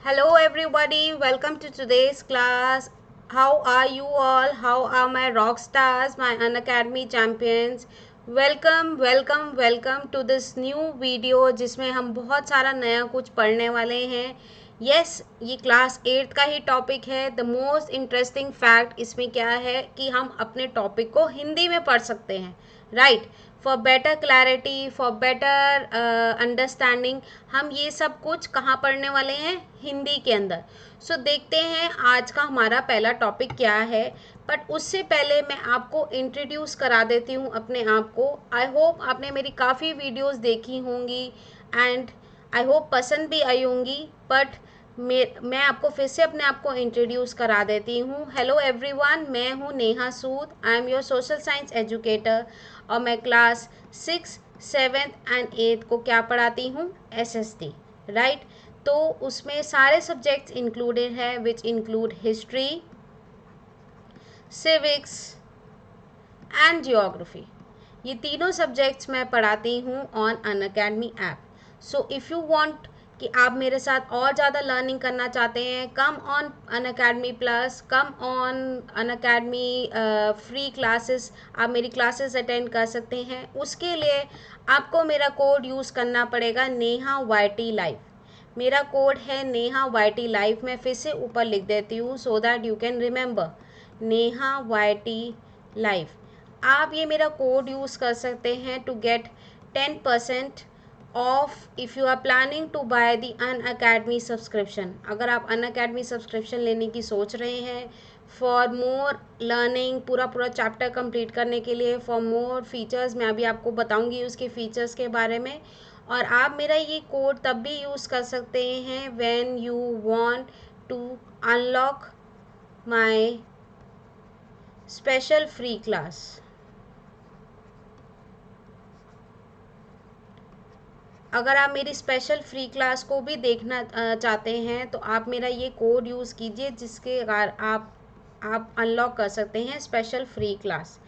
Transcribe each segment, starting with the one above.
Hello everybody, welcome to today's class. How are you all? How are my rock stars, my Unacademy champions? Welcome to this new video जिसमें हम बहुत सारा नया कुछ पढ़ने वाले हैं. यस, ये क्लास 8 का ही टॉपिक है. द मोस्ट इंटरेस्टिंग फैक्ट इसमें क्या है कि हम अपने टॉपिक को हिंदी में पढ़ सकते हैं, right. For better clarity, for better understanding हम ये सब कुछ कहाँ पढ़ने वाले हैं? हिंदी के अंदर. सो देखते हैं आज का हमारा पहला टॉपिक क्या है. बट उससे पहले मैं आपको इंट्रोड्यूस करा देती हूँ अपने आप को. आई होप आपने मेरी काफ़ी वीडियोस देखी होंगी एंड आई होप पसंद भी आई होंगी. बट मैं आपको फिर से अपने आप को इंट्रोड्यूस करा देती हूँ. हेलो एवरीवन, मैं हूँ Neha Sood. I am your social science educator और मैं क्लास 6, 7th एंड 8th को क्या पढ़ाती हूँ? SST, right. तो उसमें सारे सब्जेक्ट्स इंक्लूडेड है which include history, civics and geography. ये तीनों सब्जेक्ट्स मैं पढ़ाती हूँ on Unacademy app. So if you want कि आप मेरे साथ और ज़्यादा लर्निंग करना चाहते हैं, come on Unacademy plus, come on Unacademy free classes, आप मेरी क्लासेस अटेंड कर सकते हैं. उसके लिए आपको मेरा कोड यूज़ करना पड़ेगा, नेहा YT लाइव. मेरा कोड है नेहा YT लाइव. मैं फिर से ऊपर लिख देती हूँ so that you can remember, Neha YT live. आप ये मेरा कोड यूज़ कर सकते हैं to get 10% off if you are planning to buy the Unacademy subscription. अगर आप अनअकैडमी सब्सक्रिप्शन लेने की सोच रहे हैं फॉर मोर लर्निंग, पूरा चैप्टर कंप्लीट करने के लिए, फॉर मोर फीचर्स, मैं अभी आपको बताऊंगी उसके फीचर्स के बारे में. और आप मेरा ये कोड तब भी यूज़ कर सकते हैं when you want to unlock my special free class. अगर आप मेरी स्पेशल फ्री क्लास को भी देखना चाहते हैं तो आप मेरा ये कोड यूज़ कीजिए जिसके आप अनलॉक कर सकते हैं स्पेशल फ्री क्लास.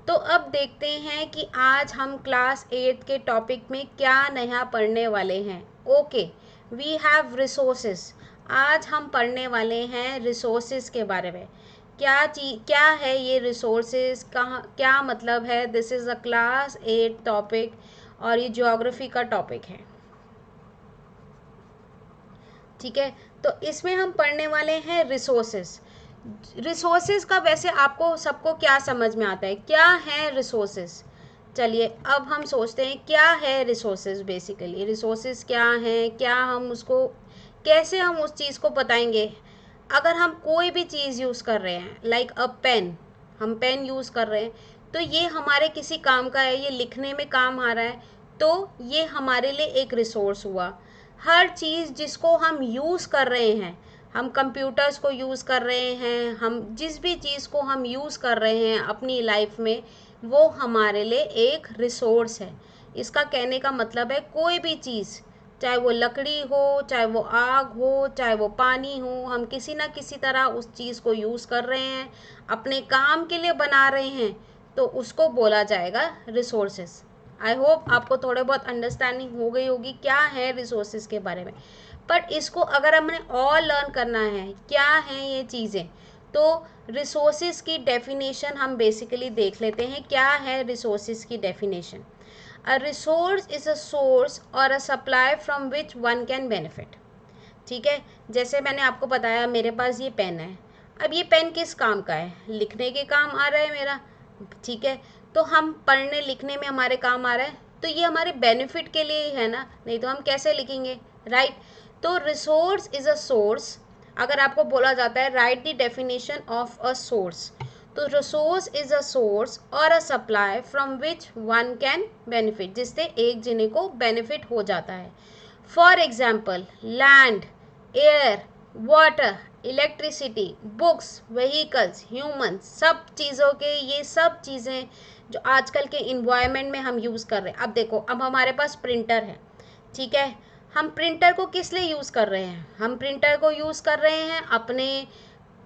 तो अब देखते हैं कि आज हम क्लास 8 के टॉपिक में क्या नया पढ़ने वाले हैं. Okay, we have resources. आज हम पढ़ने वाले हैं रिसोर्सेज के बारे में. क्या है ये रिसोर्सेज, कहाँ, क्या मतलब है. This is a class 8 topic और ये ज्योग्राफी का टॉपिक है, ठीक है. तो इसमें हम पढ़ने वाले हैं रिसोर्सेज. रिसोर्सेज का वैसे आपको सबको क्या समझ में आता है, क्या है रिसोर्सेज? चलिए अब हम सोचते हैं क्या है रिसोर्सेज. बेसिकली रिसोर्सेज क्या हैं, क्या हम उसको, कैसे हम उस चीज़ को बताएंगे. अगर हम कोई भी चीज़ यूज़ कर रहे हैं लाइक अ पेन, हम पेन यूज़ कर रहे हैं तो ये हमारे किसी काम का है, ये लिखने में काम आ रहा है, तो ये हमारे लिए एक रिसोर्स हुआ. हर चीज़ जिसको हम यूज़ कर रहे हैं, हम कंप्यूटर्स को यूज़ कर रहे हैं, हम जिस भी चीज़ को हम यूज़ कर रहे हैं अपनी लाइफ में, वो हमारे लिए एक रिसोर्स है. इसका कहने का मतलब है कोई भी चीज़, चाहे वो लकड़ी हो, चाहे वो आग हो, चाहे वो पानी हो, हम किसी ना किसी तरह उस चीज़ को यूज़ कर रहे हैं, अपने काम के लिए बना रहे हैं, तो उसको बोला जाएगा रिसोर्सेज. आई होप आपको थोड़े बहुत अंडरस्टैंडिंग हो गई होगी क्या है रिसोर्सेज के बारे में. बट इसको अगर हमने और लर्न करना है क्या हैं ये चीज़ें, तो रिसोर्सेज की डेफिनेशन हम बेसिकली देख लेते हैं. क्या है रिसोर्सेज की definition? A resource is a source or a supply from which one can benefit. ठीक है, जैसे मैंने आपको बताया मेरे पास ये पेन है. अब ये पेन किस काम का है? लिखने के काम आ रहा है मेरा, ठीक है. तो हम पढ़ने लिखने में हमारे काम आ रहा है, तो ये हमारे बेनिफिट के लिए ही है ना, नहीं तो हम कैसे लिखेंगे, राइट. तो रिसोर्स इज़ अ सोर्स. अगर आपको बोला जाता है right the definition of a source, तो रिसोर्स इज अ सोर्स और a supply from which one can benefit, जिससे एक जने को बेनिफिट हो जाता है. For example land, air, water, electricity, books, vehicles, human, सब चीज़ों के, ये सब चीज़ें जो आजकल के इन्वायरमेंट में हम यूज़ कर रहे हैं. अब देखो, अब हमारे पास प्रिंटर है, ठीक है. हम प्रिंटर को किस लिए यूज़ कर रहे हैं? हम प्रिंटर को यूज़ कर रहे हैं अपने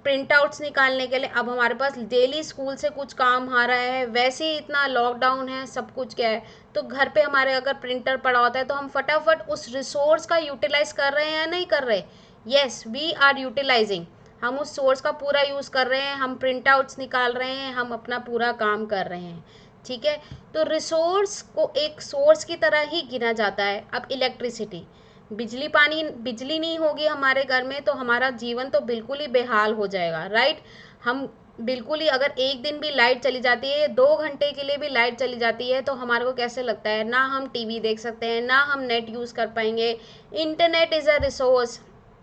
प्रिंट आउट्स निकालने के लिए. अब हमारे पास डेली स्कूल से कुछ काम आ रहा है, वैसे ही इतना लॉकडाउन है, सब कुछ क्या है, तो घर पे हमारे अगर प्रिंटर पड़ा होता है तो हम फटाफट उस रिसोर्स का यूटिलाइज कर रहे हैं या नहीं कर रहे. यस वी आर यूटिलाइजिंग, हम उस सोर्स का पूरा यूज़ कर रहे हैं, हम प्रिंट आउट्स निकाल रहे हैं, हम अपना पूरा काम कर रहे हैं, ठीक है। तो रिसोर्स को एक सोर्स की तरह ही गिना जाता है। अब इलेक्ट्रिसिटी, बिजली नहीं होगी हमारे घर में तो हमारा जीवन तो बिल्कुल ही बेहाल हो जाएगा, राइट। हम बिल्कुल ही, अगर एक दिन भी लाइट चली जाती है, 2 घंटे के लिए भी लाइट चली जाती है, तो हमारे को कैसे लगता है, ना हम टीवी देख सकते हैं, ना हम नेट यूज़ कर पाएंगे। इंटरनेट इज़ अ रिसोर्स,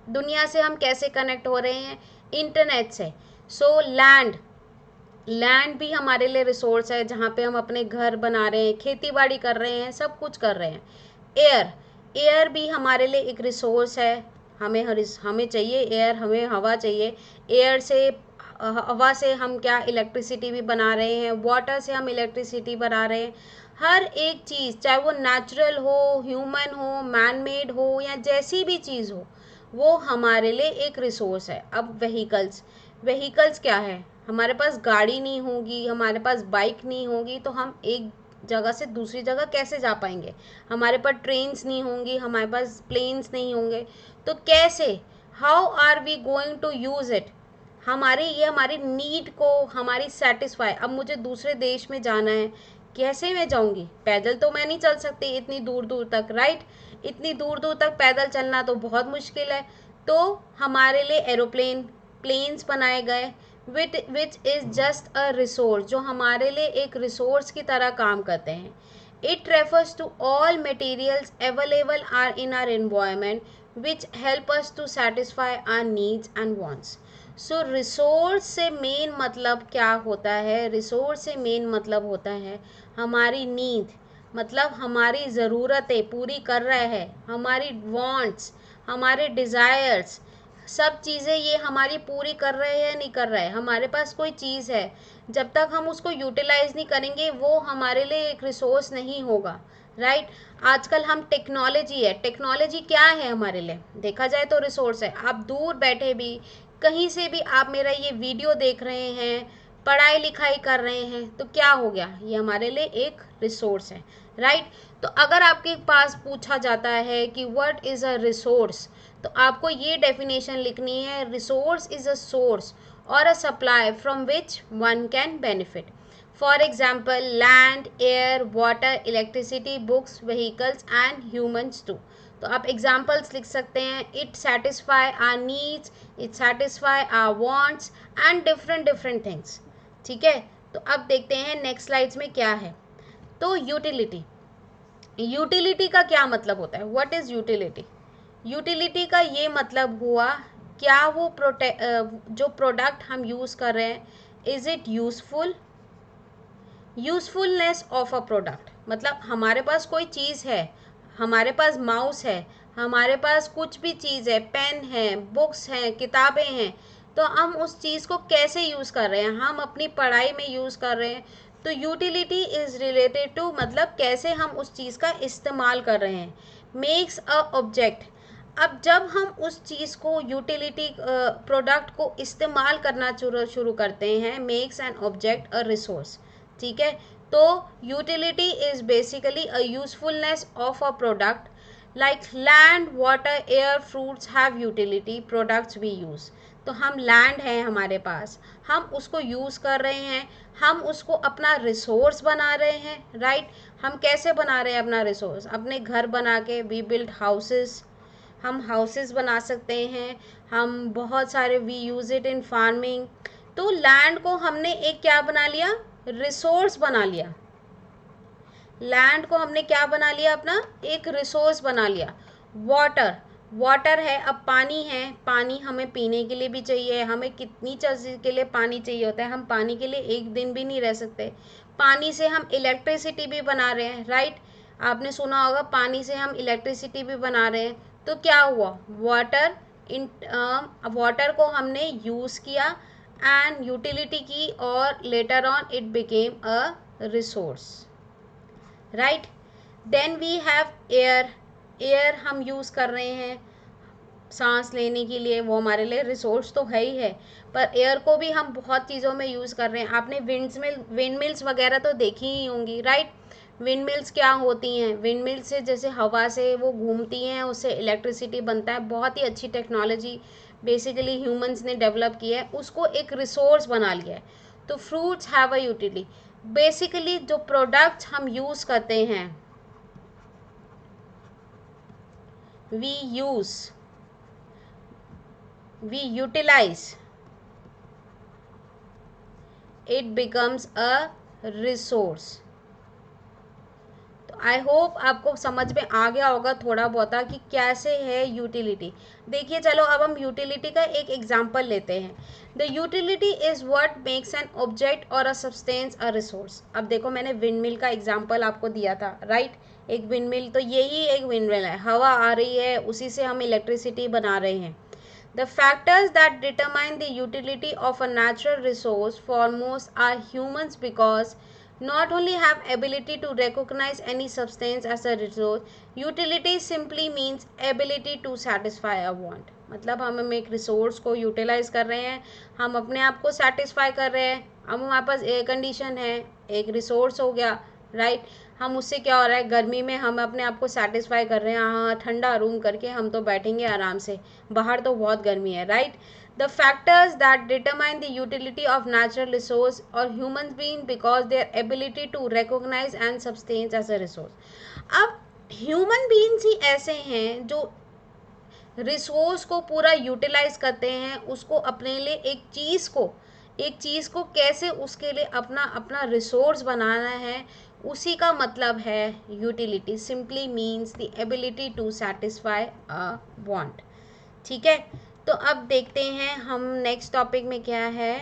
दुनिया से हम कैसे कनेक्ट हो रहे हैं, इंटरनेट से। सो लैंड भी हमारे लिए रिसोर्स है, जहाँ पे हम अपने घर बना रहे हैं, खेती बाड़ी कर रहे हैं, सब कुछ कर रहे हैं। एयर भी हमारे लिए एक रिसोर्स है, हमें चाहिए एयर, हमें हवा चाहिए। एयर से, हवा से हम क्या इलेक्ट्रिसिटी भी बना रहे हैं, वाटर से हम इलेक्ट्रिसिटी बना रहे हैं। हर एक चीज़, चाहे वो नेचुरल हो, ह्यूमन हो, मैन मेड हो, या जैसी भी चीज़ हो, वो हमारे लिए एक रिसोर्स है। अब व्हीकल्स क्या है, हमारे पास गाड़ी नहीं होगी, हमारे पास बाइक नहीं होगी, तो हम एक जगह से दूसरी जगह कैसे जा पाएंगे। हमारे पास ट्रेन्स नहीं होंगी, हमारे पास प्लेन्स नहीं होंगे, तो कैसे, how are we going to use it. हमारी नीड को हमारी सेटिस्फाई। अब मुझे दूसरे देश में जाना है, कैसे मैं जाऊंगी, पैदल तो मैं नहीं चल सकती इतनी दूर दूर तक, राइट। इतनी दूर दूर तक पैदल चलना तो बहुत मुश्किल है। तो हमारे लिए एरोप्लेन, प्लेन्स बनाए गए, which is just a resource, जो हमारे लिए एक रिसोर्स की तरह काम करते हैं। It refers to all materials available are in our environment which help us to satisfy our needs and wants. So resource से मेन मतलब क्या होता है, रिसोर्स से मेन मतलब होता है हमारी नीड, मतलब हमारी ज़रूरतें पूरी कर रहा है, हमारी वांट्स, हमारे डिज़ायर्स, सब चीज़ें ये हमारी पूरी कर रहे हैं, नहीं कर रहे हैं। हमारे पास कोई चीज़ है, जब तक हम उसको यूटिलाइज नहीं करेंगे वो हमारे लिए एक रिसोर्स नहीं होगा, राइट। आजकल हम टेक्नोलॉजी क्या है हमारे लिए, देखा जाए तो रिसोर्स है। आप दूर बैठे भी, कहीं से भी आप मेरा ये वीडियो देख रहे हैं, पढ़ाई लिखाई कर रहे हैं, तो क्या हो गया, ये हमारे लिए एक रिसोर्स है, राइट। तो अगर आपके पास पूछा जाता है कि व्हाट इज़ अ रिसोर्स, तो आपको ये डेफिनेशन लिखनी है, रिसोर्स इज़ अ सोर्स और a supply from which one can benefit. For example land, air, water, electricity, books, vehicles and humans too. तो आप एग्जाम्पल्स लिख सकते हैं, it satisfy our needs, it satisfy our wants and different things, ठीक है। तो अब देखते हैं नेक्स्ट स्लाइड्स में क्या है। तो यूटिलिटी का क्या मतलब होता है, व्हाट इज़ यूटिलिटी। यूटिलिटी का ये मतलब हुआ, क्या वो जो प्रोडक्ट हम यूज़ कर रहे हैं, is it useful. Usefulness of a product, मतलब हमारे पास कोई चीज़ है, हमारे पास माउस है, हमारे पास कुछ भी चीज़ है, पेन है, बुक्स हैं, किताबें हैं, तो हम उस चीज़ को कैसे यूज़ कर रहे हैं, हम अपनी पढ़ाई में यूज़ कर रहे हैं। तो यूटिलिटी इज़ रिलेटेड टू, मतलब कैसे हम उस चीज़ का इस्तेमाल कर रहे हैं। मेक्स अ ऑब्जेक्ट, अब जब हम उस चीज़ को यूटिलिटी प्रोडक्ट को इस्तेमाल करना शुरू करते हैं, makes an object a resource, ठीक है। तो utility is basically a usefulness of a product, like land, water, air, fruits have utility, products we use. तो हम लैंड है हमारे पास, हम उसको यूज़ कर रहे हैं, हम उसको अपना रिसोर्स बना रहे हैं, राइट। हम कैसे बना रहे हैं अपना रिसोर्स, अपने घर बना के, वी बिल्ड हाउसेस, हम हाउसेस बना सकते हैं, हम बहुत सारे, we use it in farming. तो लैंड को हमने एक क्या बना लिया, रिसोर्स बना लिया। लैंड को हमने क्या बना लिया, अपना एक रिसोर्स बना लिया। वाटर है, अब पानी है, पानी हमें पीने के लिए भी चाहिए, हमें कितनी चीज़ के लिए पानी चाहिए होता है, हम पानी के लिए एक दिन भी नहीं रह सकते। पानी से हम इलेक्ट्रिसिटी भी बना रहे हैं, राइट। आपने सुना होगा पानी से हम इलेक्ट्रिसिटी भी बना रहे हैं। तो क्या हुआ, वाटर को हमने यूज़ किया एंड यूटिलिटी की, और later on it became a resource, right. Then we have air हम यूज़ कर रहे हैं सांस लेने के लिए, वो हमारे लिए रिसोर्स तो है ही है, पर एयर को भी हम बहुत चीज़ों में यूज़ कर रहे हैं। आपने विंड मिल्स वगैरह तो देखी ही होंगी, राइट। विंड मिल्स क्या होती हैं? विंड मिल्स से जैसे हवा से वो घूमती हैं, उससे इलेक्ट्रिसिटी बनता है। बहुत ही अच्छी टेक्नोलॉजी बेसिकली ह्यूमंस ने डेवलप की है, उसको एक रिसोर्स बना लिया है। तो fruits have a utility. Basically जो प्रोडक्ट्स हम यूज़ करते हैं, we utilise, it becomes a resource. तो आई होप आपको समझ में आ गया होगा थोड़ा बहुत कि कैसे है यूटिलिटी। देखिए चलो अब हम यूटिलिटी का एक एग्जांपल लेते हैं। The utility is what makes an object और अ सब्सटेंस अ रिसोर्स। अब देखो मैंने विंडमिल का एग्जांपल आपको दिया था, राइट? एक विंडमिल, तो यही एक विंडमिल है, हवा आ रही है, उसी से हम इलेक्ट्रिसिटी बना रहे हैं। The factors that determine the utility of a natural resource foremost are humans because not only have ability to recognize any substance as a resource, utility simply means ability to satisfy a want. मतलब हम एक resource को utilise कर रहे हैं, हम अपने आप को सेटिस्फाई कर रहे हैं। अब हमारे पास एयर कंडीशन है, एक रिसोर्स हो गया, राइट? हम उससे क्या हो रहा है, गर्मी में हम अपने आप को सेटिस्फाई कर रहे हैं, हाँ ठंडा रूम करके हम तो बैठेंगे आराम से, बाहर तो बहुत गर्मी है, right? The factors that determine the utility of natural resource और human being because their ability to recognise and substance as a resource. अब ह्यूमन बीइंग्स ही ऐसे हैं जो रिसोर्स को पूरा यूटिलाइज करते हैं, उसको अपने लिए एक चीज़ को कैसे उसके लिए अपना अपना रिसोर्स बनाना है, उसी का मतलब है utility. Simply means the ability to satisfy a want. ठीक है, तो अब देखते हैं हम नेक्स्ट टॉपिक में क्या है।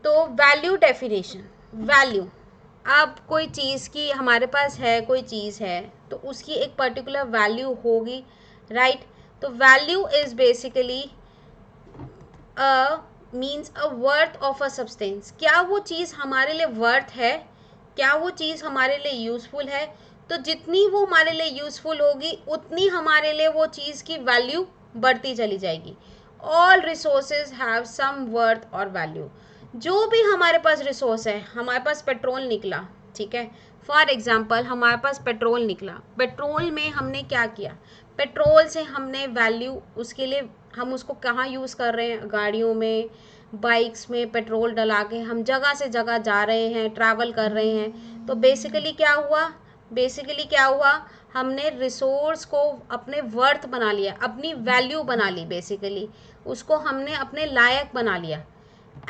तो वैल्यू डेफिनेशन। वैल्यू, अब कोई चीज़ की हमारे पास है, कोई चीज़ है तो उसकी एक पर्टिकुलर वैल्यू होगी, राइट? तो value is basically means a worth of a substance. क्या वो चीज़ हमारे लिए वर्थ है, क्या वो चीज़ हमारे लिए यूज़फुल है? तो जितनी वो हमारे लिए यूज़फुल होगी उतनी हमारे लिए वो चीज़ की वैल्यू बढ़ती चली जाएगी। All resources have some worth और वैल्यू। जो भी हमारे पास रिसोर्स है, हमारे पास पेट्रोल निकला, ठीक है, फॉर एग्जाम्पल हमारे पास पेट्रोल निकला, पेट्रोल में हमने क्या किया, पेट्रोल से हमने वैल्यू, उसके लिए हम उसको कहाँ यूज़ कर रहे हैं, गाड़ियों में, बाइक्स में पेट्रोल डला के हम जगह से जगह जा रहे हैं, ट्रैवल कर रहे हैं। तो बेसिकली क्या हुआ, हमने रिसोर्स को अपने वर्थ बना लिया, अपनी वैल्यू बना ली, बेसिकली उसको हमने अपने लायक बना लिया।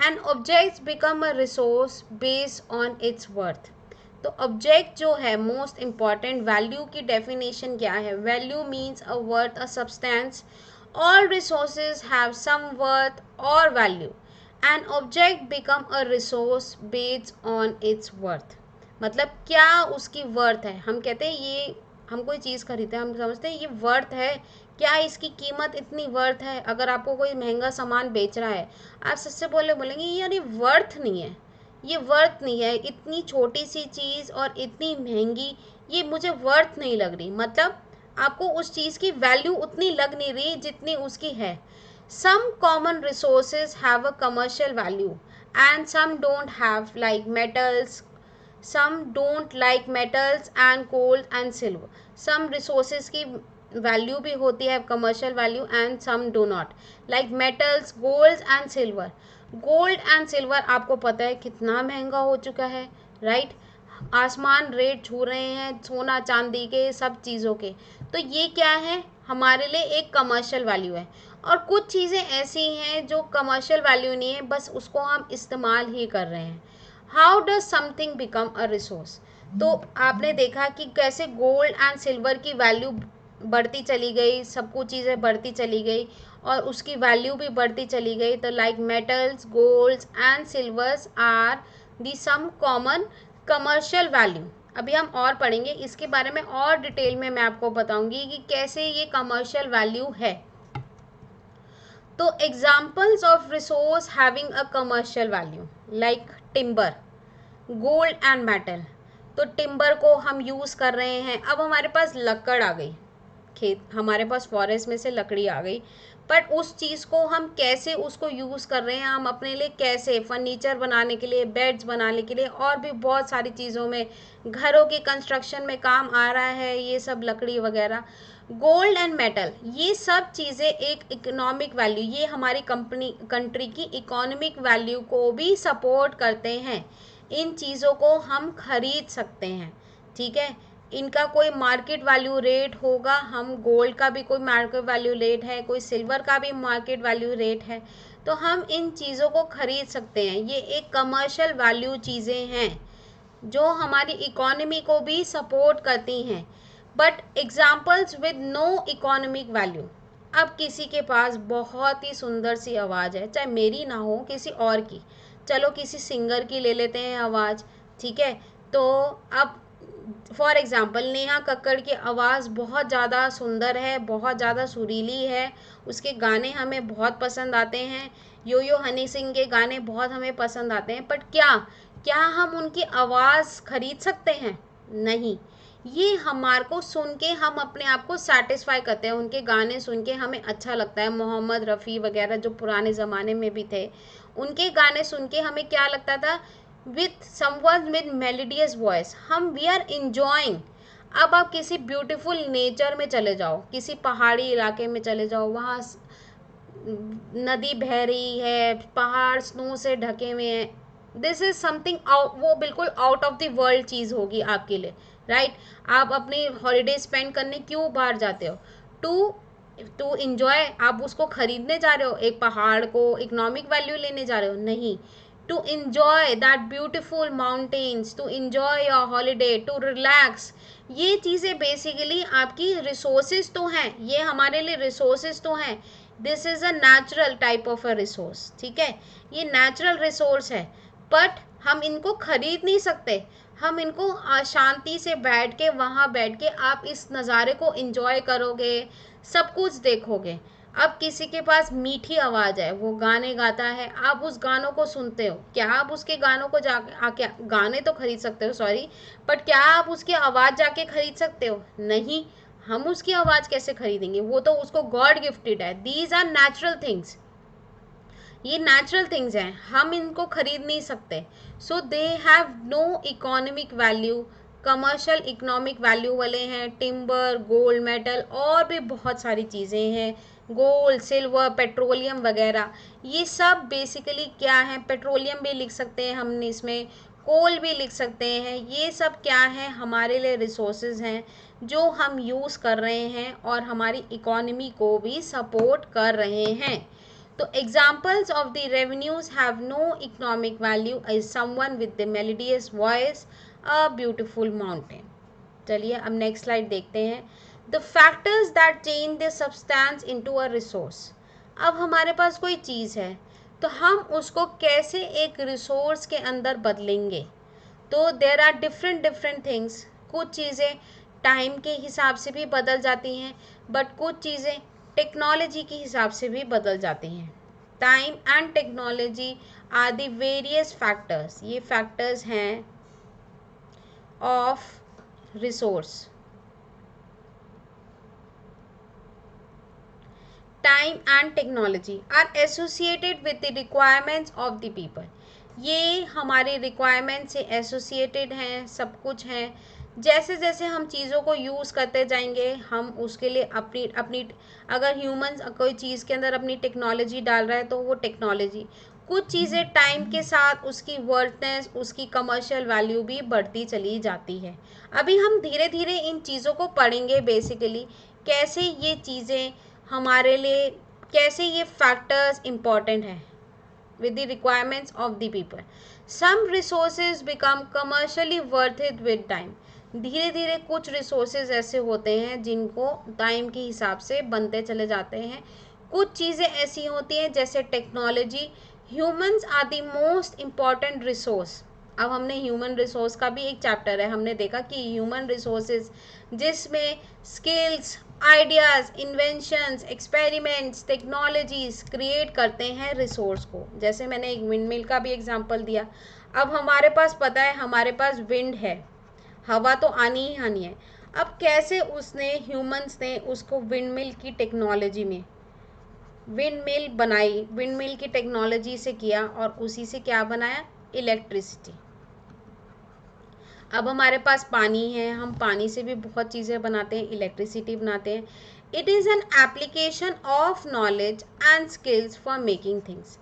An object become a resource based on its worth. तो ऑब्जेक्ट जो है, मोस्ट इंपॉर्टेंट, वैल्यू की डेफिनेशन क्या है? Value means a worth, a substance. All resources have some worth और value. An object become a resource based on its worth. मतलब क्या उसकी वर्थ है, हम कहते हैं ये, हम कोई चीज़ खरीदते हैं, हम समझते हैं ये वर्थ है, क्या इसकी कीमत इतनी वर्थ है? अगर आपको कोई महंगा सामान बेच रहा है, आप सबसे बोलेंगे यार ये वर्थ नहीं है, ये वर्थ नहीं है, इतनी छोटी सी चीज़ और इतनी महंगी, ये मुझे वर्थ नहीं लग रही। मतलब आपको उस चीज़ की वैल्यू उतनी लग नहीं रही जितनी उसकी है। Some common resources have a commercial value and some don't have, like metals, some don't like metals and gold and silver. some resources की वैल्यू भी होती है commercial value and some do not, like metals, gold and silver. Gold and silver आपको पता है कितना महंगा हो चुका है, राइट? आसमान रेट छू रहे हैं सोना चांदी के, सब चीज़ों के। तो ये क्या है, हमारे लिए एक कमर्शियल वैल्यू है। और कुछ चीज़ें ऐसी हैं जो कमर्शियल वैल्यू नहीं है, बस उसको हम इस्तेमाल ही कर रहे हैं। How does something become a resource? तो आपने देखा कि कैसे गोल्ड एंड सिल्वर की वैल्यू बढ़ती चली गई, सब कुछ चीज़ें बढ़ती चली गई और उसकी वैल्यू भी बढ़ती चली गई। तो like metals, golds and silvers are the some common commercial value. अभी हम और पढ़ेंगे इसके बारे में, और डिटेल में मैं आपको बताऊंगी कि कैसे ये कमर्शियल वैल्यू है। तो examples of resource having a commercial value, like timber, gold and metal. तो टिम्बर को हम यूज़ कर रहे हैं, अब हमारे पास लकड़ आ गई, खेत, हमारे पास फॉरेस्ट में से लकड़ी आ गई, बट उस चीज़ को हम कैसे उसको यूज़ कर रहे हैं, हम अपने लिए कैसे फर्नीचर बनाने के लिए, बेड्स बनाने के लिए, और भी बहुत सारी चीज़ों में, घरों की कंस्ट्रक्शन में काम आ रहा है ये सब लकड़ी वगैरह। गोल्ड एंड मेटल, ये सब चीज़ें एक इकोनॉमिक वैल्यू, ये हमारी कंट्री की इकोनॉमिक वैल्यू को भी सपोर्ट करते हैं। इन चीज़ों को हम खरीद सकते हैं, ठीक है। इनका कोई मार्केट वैल्यू रेट होगा, हम गोल्ड का भी कोई मार्केट वैल्यू रेट है, कोई सिल्वर का भी मार्केट वैल्यू रेट है, तो हम इन चीज़ों को खरीद सकते हैं। ये एक कमर्शियल वैल्यू चीज़ें हैं जो हमारी इकोनॉमी को भी सपोर्ट करती हैं। But examples with no economic value, अब किसी के पास बहुत ही सुंदर सी आवाज़ है, चाहे मेरी ना हो किसी और की, चलो किसी सिंगर की ले लेते हैं आवाज़, ठीक है। तो अब फॉर एग्ज़ाम्पल नेहा कक्कड़ की आवाज़ बहुत ज़्यादा सुंदर है, बहुत ज़्यादा सुरीली है, उसके गाने हमें बहुत पसंद आते हैं, यो यो हनी सिंह के गाने बहुत हमें पसंद आते हैं, बट क्या हम उनकी आवाज़ खरीद सकते हैं? नहीं। ये हमारे को सुन के हम अपने आप को सेटिस्फाई करते हैं, उनके गाने सुन के हमें अच्छा लगता है। मोहम्मद रफ़ी वगैरह जो पुराने ज़माने में भी थे, उनके गाने सुन के हमें क्या लगता था, with someone with melodious voice, हम वी आर इंजॉइंग। अब आप किसी ब्यूटीफुल नेचर में चले जाओ, किसी पहाड़ी इलाके में चले जाओ, वहाँ नदी बह रही है, पहाड़ स्नो से ढके हुए हैं, दिस इज समथिंग, वो बिल्कुल आउट ऑफ द वर्ल्ड चीज़ होगी आपके लिए, राइट। आप अपनी हॉलीडे स्पेंड करने क्यों बाहर जाते हो? To to enjoy. आप उसको खरीदने जा रहे हो, एक पहाड़ को इकोनॉमिक वैल्यू लेने जा रहे हो? नहीं। To enjoy that beautiful mountains, to enjoy your holiday, to relax. ये चीज़ें बेसिकली आपकी रिसोर्सेज तो हैं, ये हमारे लिए रिसोर्सेज तो हैं। This is a natural type of a resource, ठीक है, ये नेचुरल रिसोर्स है, बट हम इनको खरीद नहीं सकते। हम इनको शांति से बैठ के, वहाँ बैठ के आप इस नज़ारे को इंजॉय करोगे, सब कुछ देखोगे। अब किसी के पास मीठी आवाज़ है, वो गाने गाता है, आप उस गानों को सुनते हो, क्या आप उसके गानों को आके गाने तो खरीद सकते हो, सॉरी, बट क्या आप उसकी आवाज़ जाके खरीद सकते हो? नहीं। हम उसकी आवाज़ कैसे खरीदेंगे? वो तो उसको गॉड गिफ्टेड है। दीज आर नेचुरल थिंग्स, ये नेचुरल थिंग्स हैं, हम इनको खरीद नहीं सकते। So they have no economic value, commercial economic value वाले हैं। टिम्बर, गोल्ड, मेटल, और भी बहुत सारी चीज़ें हैं, गोल्ड, सिल्वर, पेट्रोलियम वगैरह, ये सब बेसिकली क्या है, पेट्रोलियम भी लिख सकते हैं हमने इसमें, कोल भी लिख सकते हैं, ये सब क्या है, हमारे लिए रिसोर्सेज हैं जो हम यूज़ कर रहे हैं और हमारी इकोनॉमी को भी सपोर्ट कर रहे हैं। तो examples of the revenues have no economic value is someone with the melodious voice, a beautiful mountain. चलिए अब नेक्स्ट स्लाइड देखते हैं। The factors that change the substance into a resource. अब हमारे पास कोई चीज़ है, तो हम उसको कैसे एक रिसोर्स के अंदर बदलेंगे? तो देर आर डिफरेंट थिंग्स। कुछ चीज़ें टाइम के हिसाब से भी बदल जाती हैं, बट कुछ चीज़ें टेक्नोलॉजी के हिसाब से भी बदल जाती हैं। Time and technology are the various factors, ये फैक्टर्स हैं of resource. Time and technology are associated with the requirements of the people, ये हमारे रिक्वायरमेंट से एसोसिएटेड हैं, सब कुछ हैं। जैसे जैसे हम चीज़ों को यूज़ करते जाएंगे, हम उसके लिए अपनी अपनी अगर ह्यूमंस कोई चीज़ के अंदर अपनी टेक्नोलॉजी डाल रहा है, तो वो टेक्नोलॉजी, कुछ चीज़ें टाइम के साथ उसकी वर्थनेस, उसकी कमर्शियल वैल्यू भी बढ़ती चली जाती है। अभी हम धीरे धीरे इन चीज़ों को पढ़ेंगे, बेसिकली कैसे ये चीज़ें हमारे लिए, कैसे ये फैक्टर्स इम्पॉर्टेंट हैं with the requirements of the people. Some resources become commercially worth it with time. धीरे धीरे कुछ रिसोर्सेज ऐसे होते हैं जिनको टाइम के हिसाब से बनते चले जाते हैं। कुछ चीज़ें ऐसी होती हैं जैसे technology. Humans are the most important resource. अब हमने ह्यूमन रिसोर्स का भी एक चैप्टर है, हमने देखा कि ह्यूमन रिसोर्सेज जिसमें skills, ideas, inventions, experiments, technologies create करते हैं रिसोर्स को। जैसे मैंने एक विंड मिल का भी एग्जांपल दिया। अब हमारे पास पता है, हमारे पास विंड है, हवा तो आनी ही आनी है। अब कैसे उसने ह्यूमंस ने उसको विंड मिल की टेक्नोलॉजी में विंड मिल बनाई, विंड मिल की टेक्नोलॉजी से किया और उसी से क्या बनाया, इलेक्ट्रिसिटी। अब हमारे पास पानी है, हम पानी से भी बहुत चीज़ें बनाते हैं, इलेक्ट्रिसिटी बनाते हैं। It is an application of knowledge and skills for making things.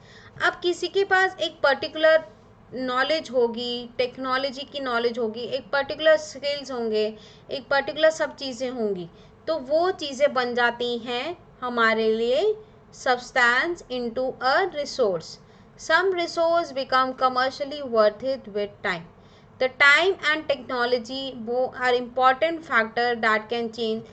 अब किसी के पास एक पर्टिकुलर नॉलेज होगी, टेक्नोलॉजी की नॉलेज होगी, एक पर्टिकुलर स्किल्स होंगे, एक पर्टिकुलर सब चीज़ें होंगी, तो वो चीज़ें बन जाती हैं हमारे लिए substance into a resource. Some resource become commercially worth it with time. The time and technology are important factor that can change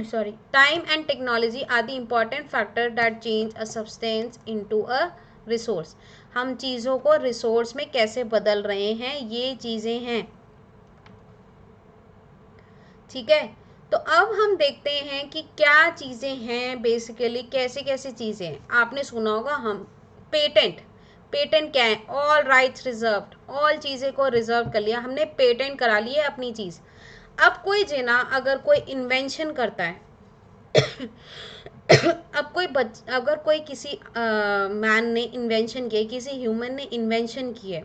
sorry, time and technology are the important factor that change a substance into a resource. हम चीज़ों को resource में कैसे बदल रहे हैं, ये चीज़ें हैं, ठीक है। तो अब हम देखते हैं कि क्या चीज़ें हैं बेसिकली, कैसे कैसे चीज़ें हैं। आपने सुना होगा हम पेटेंट, पेटेंट क्या है, ऑल राइट्स रिजर्व्ड, ऑल चीज़ें को रिजर्व कर लिया हमने, पेटेंट करा ली है अपनी चीज़। अब कोई जना अगर कोई इन्वेंशन करता है अब अगर कोई किसी मैन ने इन्वेंशन किया, किसी ह्यूमन ने इन्वेंशन की है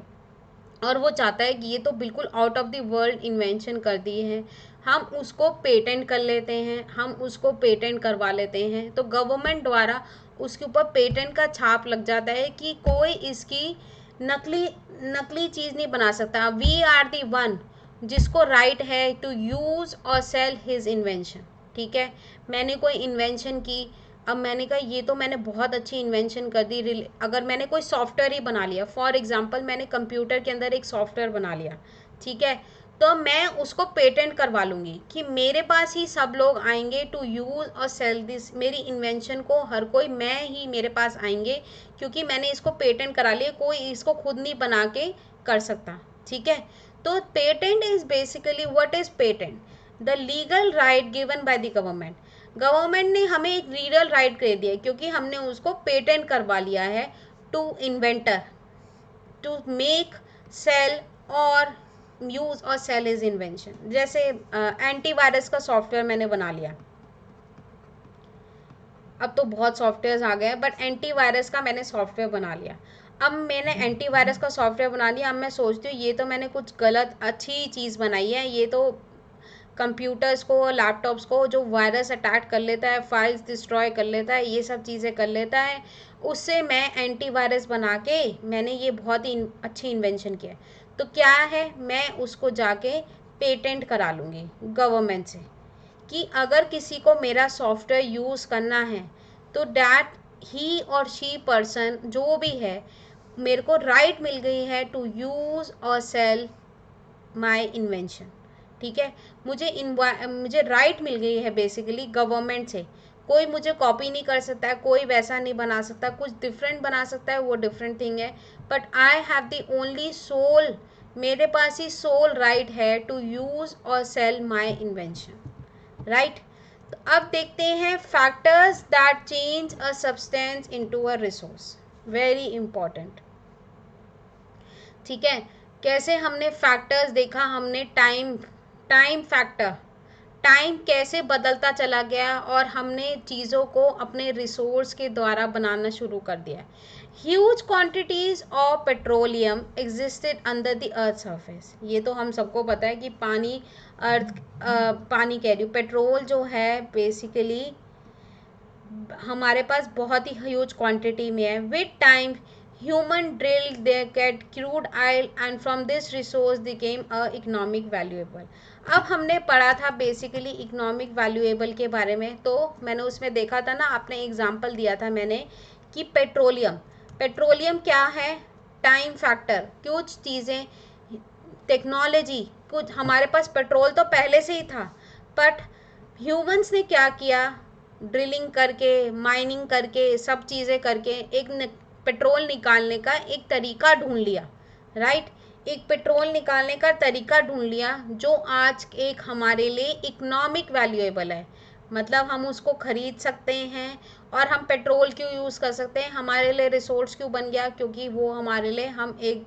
और वो चाहता है कि ये तो बिल्कुल out of the world invention कर दी है, हम उसको पेटेंट कर लेते हैं, हम उसको पेटेंट करवा लेते हैं, तो गवर्नमेंट द्वारा उसके ऊपर पेटेंट का छाप लग जाता है कि कोई इसकी नकली नकली चीज़ नहीं बना सकता। वी आर दी वन जिसको राइट है टू यूज़ और सेल हिज इन्वेंशन, ठीक है। मैंने कोई इन्वेंशन की, अब मैंने कहा ये तो मैंने बहुत अच्छी इन्वेंशन कर दी, अगर मैंने कोई सॉफ्टवेयर ही बना लिया, फॉर एग्जांपल मैंने कंप्यूटर के अंदर एक सॉफ्टवेयर बना लिया, ठीक है, तो मैं उसको पेटेंट करवा लूँगी कि मेरे पास ही सब लोग आएंगे टू यूज़ और सेल दिस, मेरी इन्वेंशन को हर कोई, मैं ही मेरे पास आएंगे क्योंकि मैंने इसको पेटेंट करा लिया, कोई इसको खुद नहीं बना के कर सकता, ठीक है। तो patent is basically, what is patent, the legal right given by the government. Government ने हमें एक लीगल राइट दे दिया क्योंकि हमने उसको पेटेंट करवा लिया है to inventor to make sell और यूज और सेल इज इन्वेंशन। जैसे एंटीवायरस का सॉफ्टवेयर मैंने बना लिया, अब तो बहुत सॉफ्टवेयर आ गए हैं, बट एंटीवायरस का मैंने सॉफ्टवेयर बना लिया। अब मैंने एंटीवायरस का सॉफ्टवेयर बना लिया, अब मैं सोचती हूँ ये तो मैंने कुछ गलत अच्छी चीज़ बनाई है, ये तो कंप्यूटर्स को, लैपटॉप्स को जो वायरस अटैक कर लेता है, फाइल्स डिस्ट्रॉय कर लेता है, ये सब चीज़ें कर लेता है, उससे मैं एंटीवायरस बना के मैंने ये बहुत ही अच्छी इन्वेंशन किया है। तो क्या है, मैं उसको जाके पेटेंट करा लूँगी गवर्नमेंट से कि अगर किसी को मेरा सॉफ्टवेयर यूज़ करना है तो डैट ही और शी पर्सन जो भी है, मेरे को राइट मिल गई है टू यूज़ और सेल माई इन्वेंशन, ठीक है। मुझे राइट मिल गई है बेसिकली गवर्नमेंट से, कोई मुझे कॉपी नहीं कर सकता है, कोई वैसा नहीं बना सकता, कुछ डिफरेंट बना सकता है, वो डिफरेंट थिंग है, but I have the only sole, मेरे पास ही सोल राइट है टू यूज़ और सेल माई इन्वेंशन, राइट। तो अब देखते हैं factors that change a substance into a resource, very important, ठीक है। कैसे हमने फैक्टर्स देखा, हमने टाइम फैक्टर, टाइम कैसे बदलता चला गया और हमने चीज़ों को अपने रिसोर्स के द्वारा बनाना शुरू कर दिया। Huge quantities of petroleum existed under the earth surface, ये तो हम सबको पता है कि पानी, पानी कह रही हूँ, पेट्रोल जो है बेसिकली हमारे पास बहुत ही ह्यूज क्वांटिटी में है। With time human drill they get crude oil and from this resource became a economic valuable. अब हमने पढ़ा था बेसिकली इकोनॉमिक वैल्यूएबल के बारे में, तो मैंने उसमें देखा था ना, आपने एग्जांपल दिया था मैंने कि पेट्रोलियम, पेट्रोलियम क्या है, टाइम फैक्टर, कुछ चीज़ें, टेक्नोलॉजी, कुछ हमारे पास पेट्रोल तो पहले से ही था, बट ह्यूमंस ने क्या किया, ड्रिलिंग करके, माइनिंग करके, सब चीज़ें करके एक पेट्रोल निकालने का एक तरीका ढूंढ लिया, राइट। एक पेट्रोल निकालने का तरीका ढूंढ लिया जो आज एक हमारे लिए इकोनॉमिक वैल्यूएबल है, मतलब हम उसको खरीद सकते हैं और हम पेट्रोल क्यों यूज़ कर सकते हैं, हमारे लिए रिसोर्स क्यों बन गया, क्योंकि वो हमारे लिए, हम एक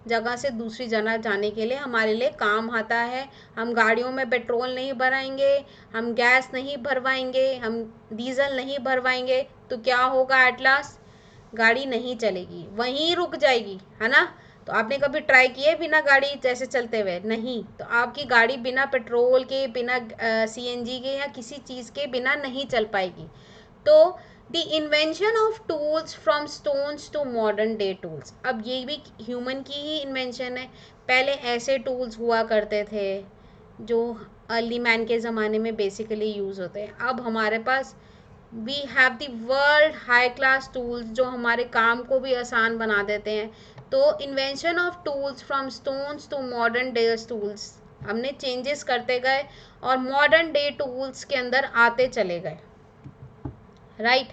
जगह से दूसरी जगह जाने के लिए हमारे लिए काम आता है। हम गाड़ियों में पेट्रोल नहीं भराएंगे, हम गैस नहीं भरवाएंगे, हम डीजल नहीं भरवाएंगे, तो क्या होगा एट लास्ट, गाड़ी नहीं चलेगी, वहीं रुक जाएगी, है ना। तो आपने कभी ट्राई किया है बिना गाड़ी जैसे चलते हुए? नहीं। तो आपकी गाड़ी बिना पेट्रोल के, बिना सीएनजी के या किसी चीज़ के बिना नहीं चल पाएगी। तो the invention of tools from stones to modern day tools, अब ये भी ह्यूमन की ही इन्वेंशन है। पहले ऐसे टूल्स हुआ करते थे जो अर्ली मैन के ज़माने में बेसिकली यूज़ होते हैं। अब हमारे पास we have the world high class tools जो हमारे काम को भी आसान बना देते हैं। तो invention of tools from stones to modern day tools, हमने चेंजेस करते गए और मॉडर्न डे टूल्स के अंदर आते चले गए, राइट।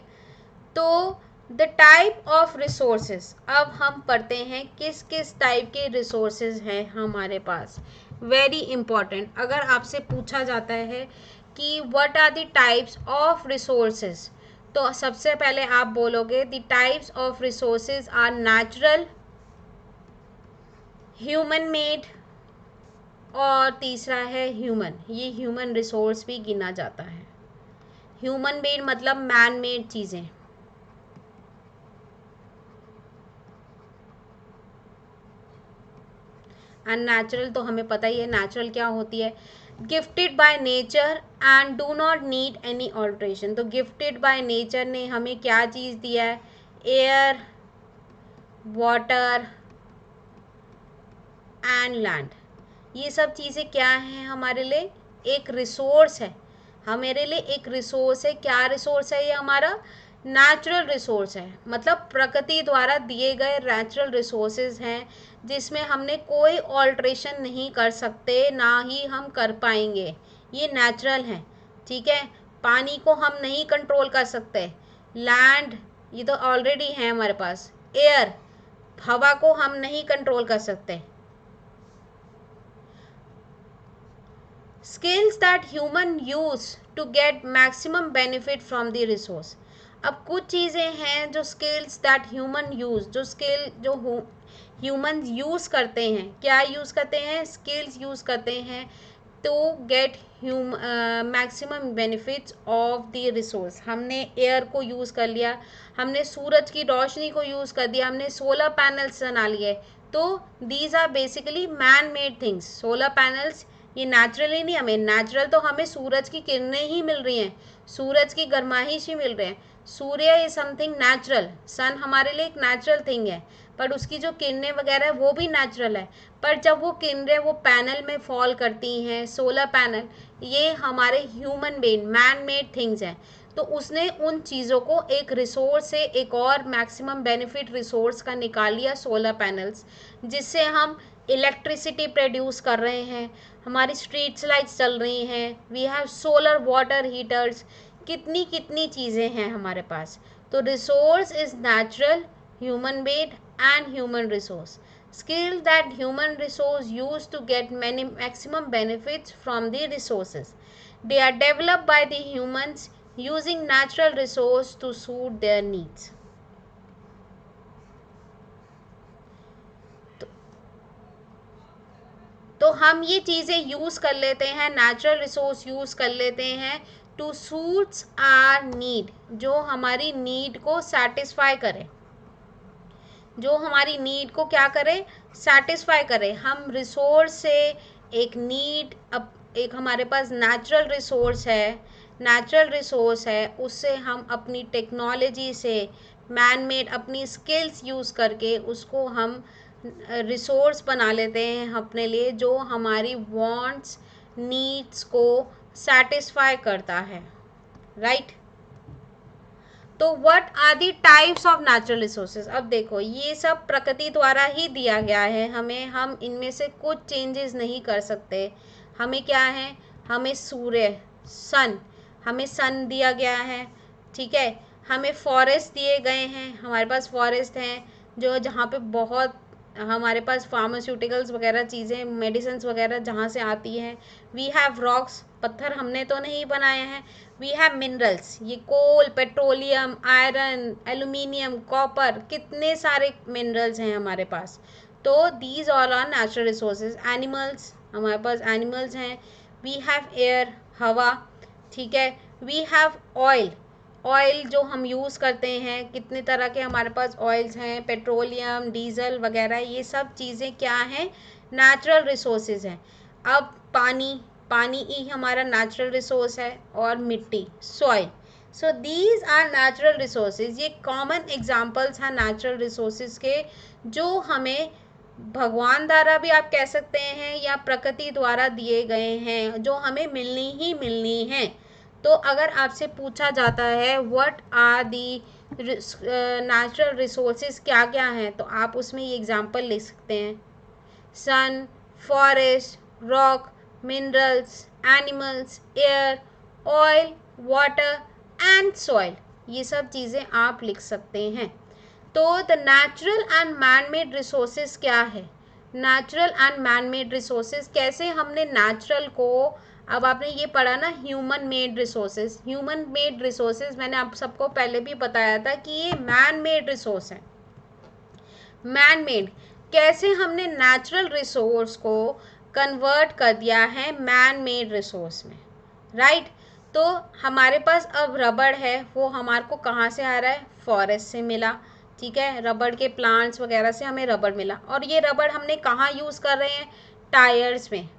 तो द टाइप ऑफ रिसोर्सेज, अब हम पढ़ते हैं किस किस टाइप के रिसोर्सेज हैं हमारे पास। वेरी इंपॉर्टेंट, अगर आपसे पूछा जाता है कि what are the types of resources, तो सबसे पहले आप बोलोगे the types of resources are natural, human made, और तीसरा है ह्यूमन। ये ह्यूमन रिसोर्स भी गिना जाता है। ह्यूमन मेड मतलब मैन मेड चीज़ें। अननेचुरल तो हमें पता ही है, नेचुरल क्या होती है, gifted by nature and do not need any alteration. तो गिफ्टेड बाय नेचर ने हमें क्या चीज़ दिया है, एयर, वाटर एंड लैंड। ये सब चीज़ें क्या हैं हमारे लिए, एक रिसोर्स है, हमारे लिए एक रिसोर्स है। क्या रिसोर्स है ये हमारा, नेचुरल रिसोर्स है, मतलब प्रकृति द्वारा दिए गए नेचुरल रिसोर्सेज हैं जिसमें हमने कोई ऑल्ट्रेशन नहीं कर सकते, ना ही हम कर पाएंगे, ये नेचुरल है, ठीक है। पानी को हम नहीं कंट्रोल कर सकते, लैंड ये तो ऑलरेडी है हमारे पास, एयर हवा को हम नहीं कंट्रोल कर सकते। Skills that human use to get maximum benefit from the resource. अब कुछ चीज़ें हैं जो स्किल्स दैट ह्यूमन यूज, जो स्किल जो ह्यूमन यूज़ करते हैं, क्या यूज़ करते हैं, स्किल्स यूज़ करते हैं to get maximum benefits of the resource. हमने एयर को यूज़ कर लिया, हमने सूरज की रोशनी को यूज़ कर दिया, हमने सोलर पैनल्स बना लिए, तो these are basically man made things. Solar panels ये नेचुरली नहीं, हमें नेचुरल तो हमें सूरज की किरणें ही मिल रही हैं, सूरज की गर्माइश ही मिल रहे हैं। सूर्य इज समथिंग नेचुरल, सन हमारे लिए एक नेचुरल थिंग है, पर उसकी जो किरणें वगैरह है वो भी नेचुरल है। पर जब वो किरणें वो पैनल में फॉल करती हैं, सोलर पैनल, ये हमारे human made man made things हैं। तो उसने उन चीज़ों को एक रिसोर्स से एक और मैक्सिमम बेनिफिट रिसोर्स का निकाल लिया, सोलर पैनल्स, जिससे हम इलेक्ट्रिसिटी प्रोड्यूस कर रहे हैं, हमारी स्ट्रीट्स लाइट्स चल रही हैं, we have solar water heaters, कितनी कितनी चीज़ें हैं हमारे पास। तो resource is natural, human made and human resource. Skills that human resource use to get many maximum benefits from the resources. They are developed by the humans using natural resource to suit their needs. तो हम ये चीज़ें use कर लेते हैं, natural resource use कर लेते हैं टू सूट्स आर नीड, जो हमारी नीड को सेटिस्फाई करे, जो हमारी नीड को क्या करे, सेटिस्फाई करे। हम रिसोर्स से एक नीड, एक हमारे पास नेचुरल रिसोर्स है, नेचुरल रिसोर्स है, उससे हम अपनी टेक्नोलॉजी से मैन मेड अपनी स्किल्स यूज़ करके उसको हम रिसोर्स बना लेते हैं अपने लिए, जो हमारी वांट्स नीड्स को सेटिस्फाई करता है, राइट। तो what are the types of natural resources. अब देखो ये सब प्रकृति द्वारा ही दिया गया है हमें, हम इनमें से कुछ चेंजेस नहीं कर सकते। हमें क्या है, हमें सूर्य, सन, हमें सन दिया गया है, ठीक है। हमें फॉरेस्ट दिए गए हैं, हमारे पास फॉरेस्ट हैं जो जहाँ पे बहुत हमारे पास फार्मास्यूटिकल्स वगैरह चीज़ें, मेडिसिन वगैरह जहाँ से आती हैं। वी हैव रॉक्स, पत्थर हमने तो नहीं बनाए हैं। वी हैव मिनरल्स, ये coal, petroleum, iron, aluminium, copper, कितने सारे मिनरल्स हैं हमारे पास। तो these all are natural resources. Animals, हमारे पास एनिमल्स हैं। वी हैव एयर, हवा, ठीक है। वी हैव ऑयल, ऑयल जो हम यूज़ करते हैं, कितने तरह के हमारे पास ऑयल्स हैं, पेट्रोलियम, डीजल वगैरह, ये सब चीज़ें क्या हैं, नेचुरल रिसोर्सेज हैं। अब पानी, पानी ही हमारा नेचुरल रिसोर्स है, और मिट्टी, soil. So these are natural resources. ये कॉमन एग्जाम्पल्स हैं नेचुरल रिसोर्सेज के, जो हमें भगवान द्वारा भी आप कह सकते हैं या प्रकृति द्वारा दिए गए हैं, जो हमें मिलनी ही मिलनी है। तो अगर आपसे पूछा जाता है what are the natural resources, क्या क्या हैं, तो आप उसमें ये एग्जांपल ले सकते हैं। Sun, forest, rock, minerals, animals, air, oil, water and soil, ये सब चीज़ें आप लिख सकते हैं। तो the natural and man made resources क्या है, natural and man made resources, कैसे हमने नेचुरल को, अब आपने ये पढ़ा ना human made resources, human made resources मैंने आप सबको पहले भी बताया था कि ये मैन मेड रिसोर्स है। मैन मेड, कैसे हमने नेचुरल रिसोर्स को कन्वर्ट कर दिया है मैन मेड रिसोर्स में, राइट। तो हमारे पास अब रबड़ है, वो हमारे को कहाँ से आ रहा है, फॉरेस्ट से मिला, ठीक है। रबड़ के प्लांट्स वगैरह से हमें रबड़ मिला, और ये रबड़ हमने कहाँ यूज़ कर रहे हैं, टायर्स में।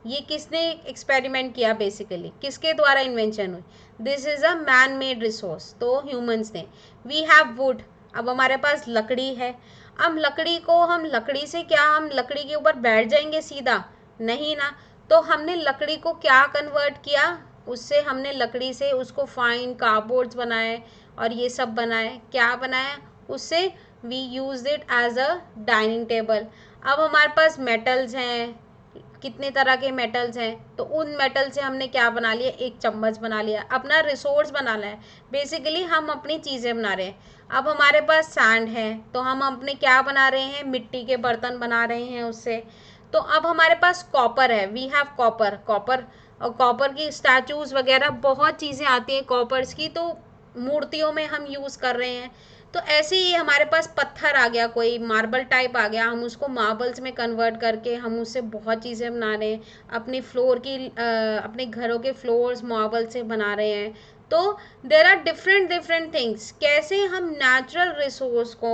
ये किसने एक्सपेरिमेंट किया, बेसिकली किसके द्वारा इन्वेंशन हुई, this is a man made resource, तो ह्यूमंस ने। वी हैव वुड, अब हमारे पास लकड़ी है। अब लकड़ी को, हम लकड़ी से क्या, हम लकड़ी के ऊपर बैठ जाएंगे सीधा, नहीं ना। तो हमने लकड़ी को क्या कन्वर्ट किया, उससे हमने लकड़ी से उसको फाइन कार्डबोर्ड्स बनाए और ये सब बनाए, क्या बनाया उससे, we use it as a dining table. अब हमारे पास मेटल्स हैं, कितने तरह के मेटल्स हैं, तो उन मेटल से हमने क्या बना लिया, एक चम्मच बना लिया, अपना रिसोर्स बनाना है, बेसिकली हम अपनी चीज़ें बना रहे हैं। अब हमारे पास सैंड है, तो हम अपने क्या बना रहे हैं, मिट्टी के बर्तन बना रहे हैं उससे। तो अब हमारे पास कॉपर है, वी हैव कॉपर, कॉपर, और कॉपर की स्टैचूज वगैरह बहुत चीज़ें आती हैं कॉपर्स की, तो मूर्तियों में हम यूज़ कर रहे हैं। तो ऐसे ही हमारे पास पत्थर आ गया, कोई मार्बल टाइप आ गया, हम उसको मार्बल्स में कन्वर्ट करके हम उससे बहुत चीज़ें बना रहे हैं, अपनी फ्लोर की अपने घरों के फ्लोर्स मार्बल से बना रहे हैं। तो there are different different things, कैसे हम नेचुरल रिसोर्स को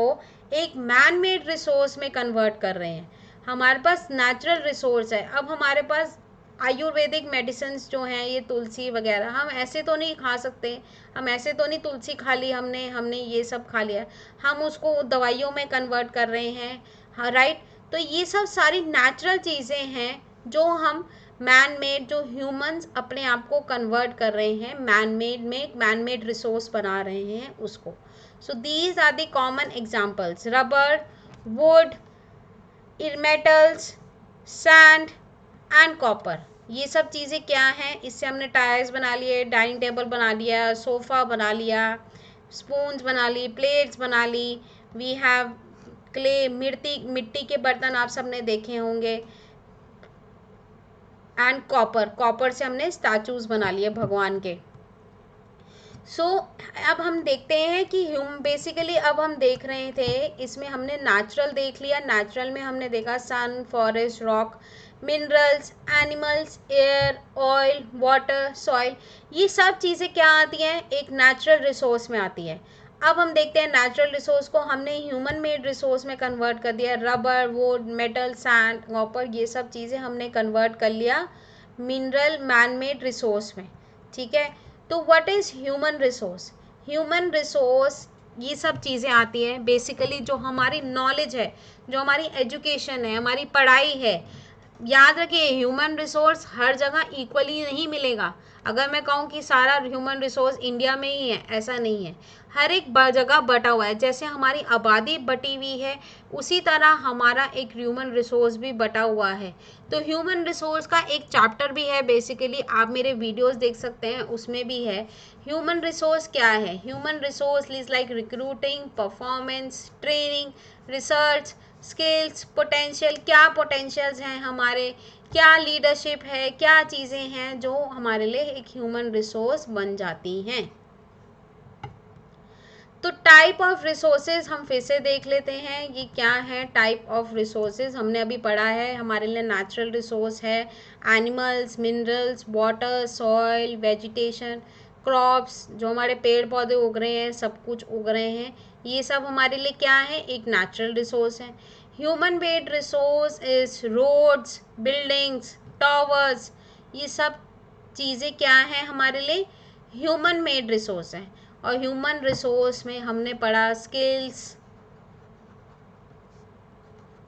एक मैन मेड रिसोर्स में कन्वर्ट कर रहे हैं। हमारे पास नेचुरल रिसोर्स है, अब हमारे पास आयुर्वेदिक मेडिसिन जो हैं, ये तुलसी वगैरह, हम ऐसे तो नहीं खा सकते, हम ऐसे तो नहीं तुलसी खा ली हमने हमने ये सब खा लिया, हम उसको दवाइयों में कन्वर्ट कर रहे हैं, हाँ राइट। तो ये सब सारी नेचुरल चीज़ें हैं जो हम मैन मेड, जो ह्यूमंस अपने आप को कन्वर्ट कर रहे हैं मैन मेड में, मैन मेड रिसोर्स बना रहे हैं उसको। So these are the common examples, rubber, wood, metals, sand and copper, ये सब चीज़ें क्या हैं, इससे हमने टायर्स बना लिए, डाइनिंग टेबल बना लिया, सोफ़ा बना लिया, स्पून्स बना ली, प्लेट्स बना ली। वी हैव क्ले, मिट्टी, मिट्टी के बर्तन आप सबने देखे होंगे, एंड कॉपर, कॉपर से हमने स्टैचूज बना लिए भगवान के। सो अब हम देखते हैं कि बेसिकली अब हम देख रहे थे, इसमें हमने नेचुरल देख लिया, नेचुरल में हमने देखा sun, forest, rock, minerals, animals, air, oil, water, soil, ये सब चीज़ें क्या आती हैं, एक नेचुरल रिसोर्स में आती है। अब हम देखते हैं नेचुरल रिसोर्स को हमने ह्यूमन मेड रिसोर्स में कन्वर्ट कर दिया, rubber, would, metal, sand, copper, ये सब चीज़ें हमने कन्वर्ट कर लिया मिनरल मैन मेड रिसोर्स में, ठीक है। तो what is human resource, human resource ये सब चीज़ें आती हैं, बेसिकली जो हमारी नॉलेज है, जो हमारी एजुकेशन है, हमारी पढ़ाई है। याद रखिए ह्यूमन रिसोर्स हर जगह इक्वली नहीं मिलेगा, अगर मैं कहूँ कि सारा ह्यूमन रिसोर्स इंडिया में ही है, ऐसा नहीं है, हर एक जगह बटा हुआ है। जैसे हमारी आबादी बटी हुई है, उसी तरह हमारा एक ह्यूमन रिसोर्स भी बटा हुआ है। तो ह्यूमन रिसोर्स का एक चैप्टर भी है, बेसिकली आप मेरे वीडियोस देख सकते हैं, उसमें भी है। ह्यूमन रिसोर्स क्या है, human resource is like recruiting, performance, training, research, skills, potential, क्या पोटेंशियल्स हैं हमारे, क्या लीडरशिप है, क्या चीज़ें हैं जो हमारे लिए एक ह्यूमन रिसोर्स बन जाती हैं। तो टाइप ऑफ रिसोर्सेज हम फिर से देख लेते हैं, ये क्या है टाइप ऑफ रिसोर्सेज। हमने अभी पढ़ा है हमारे लिए नेचुरल रिसोर्स है animals, minerals, water, soil, vegetation, crops, जो हमारे पेड़ पौधे उग रहे हैं, सब कुछ उग रहे हैं, ये सब हमारे लिए क्या है, एक नेचुरल रिसोर्स है। Human made resource is roads, buildings, towers, ये सब चीज़ें क्या हैं हमारे लिए, ह्यूमन मेड रिसोर्स हैं। और ह्यूमन रिसोर्स में हमने पढ़ा स्किल्स,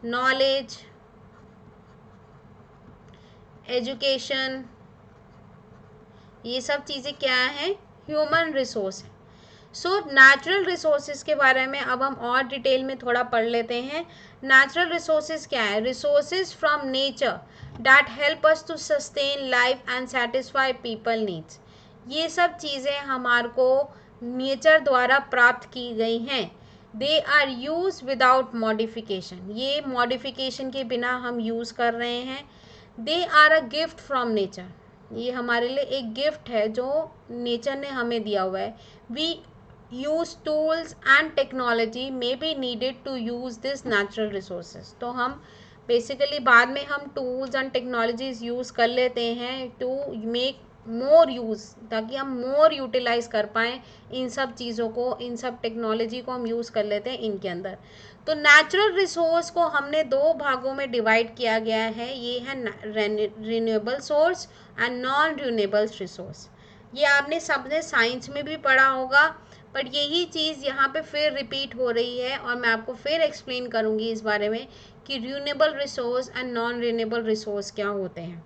नॉलेज, एजुकेशन, ये सब चीज़ें क्या हैं, ह्यूमन रिसोर्स है। सो नेचुरल रिसोर्सेज के बारे में अब हम और डिटेल में थोड़ा पढ़ लेते हैं। नेचुरल रिसोर्सेज क्या है, resources from nature that help us to sustain life and satisfy people needs. ये सब चीज़ें हमारे को नेचर द्वारा प्राप्त की गई हैं। They are use without modification, ये मॉडिफिकेशन के बिना हम यूज़ कर रहे हैं। They are a gift from nature, ये हमारे लिए एक गिफ्ट है जो नेचर ने हमें दिया हुआ है। We use tools and technology may be needed to use this natural resources. तो हम बेसिकली बाद में हम टूल्स एंड टेक्नोलॉजीज यूज़ कर लेते हैं टू मेक मोर यूज़, ताकि हम मोर यूटिलाइज कर पाएँ इन सब चीज़ों को, इन सब टेक्नोलॉजी को हम यूज़ कर लेते हैं इनके अंदर। तो नेचुरल रिसोर्स को हमने दो भागों में डिवाइड किया गया है, ये है renewable source and non renewable resource. ये आपने सबने साइंस में भी पढ़ा होगा, बट यही चीज़ यहाँ पे फिर रिपीट हो रही है और मैं आपको फिर एक्सप्लेन करूँगी इस बारे में कि renewable resource and non renewable resource क्या होते हैं।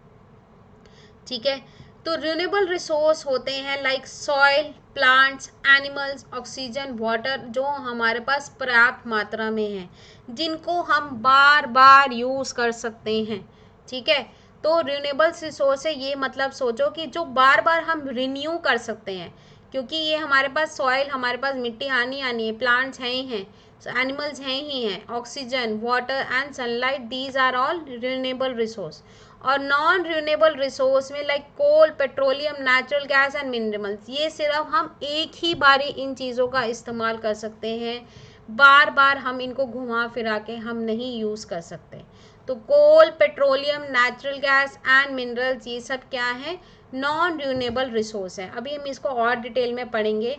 ठीक है, तो रिन्यूएबल रिसोर्स होते हैं like soil, plants, animals, oxygen, water, जो हमारे पास पर्याप्त मात्रा में है, जिनको हम बार बार यूज़ कर सकते हैं। ठीक है, तो रिन्यूएबल रिसोर्स है, ये मतलब सोचो कि जो बार बार हम रिन्यू कर सकते हैं, क्योंकि ये हमारे पास सॉइल, हमारे पास मिट्टी आनी आनी है, प्लांट्स हैं ही हैं, एनिमल्स हैं ही हैं, oxygen, water and sunlight, these are all renewable resource. और नॉन रिन्यूएबल रिसोर्स में like coal, petroleum, natural gas and minerals, ये सिर्फ हम एक ही बारी इन चीज़ों का इस्तेमाल कर सकते हैं, बार बार हम इनको घुमा फिरा के हम नहीं यूज़ कर सकते। तो coal, petroleum, natural gas and minerals, ये सब क्या है, नॉन रिन्यूएबल रिसोर्स है। अभी हम इसको और डिटेल में पढ़ेंगे।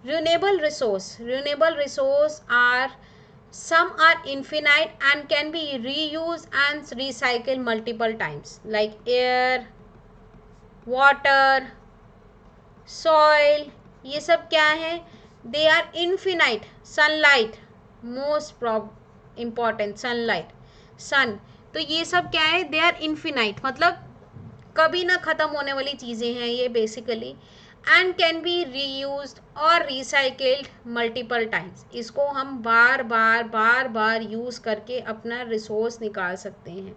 Renewable resource are some are infinite and can be reused and recycled multiple times, like air, water, soil, ये सब क्या है, they are infinite. Sunlight, most important, sunlight, sun, तो ये सब क्या है, they are infinite, मतलब कभी ना ख़त्म होने वाली चीज़ें हैं ये basically, and can B reused और रिसाइकल्ड मल्टीपल टाइम्स, इसको हम बार बार यूज़ करके अपना रिसोर्स निकाल सकते हैं।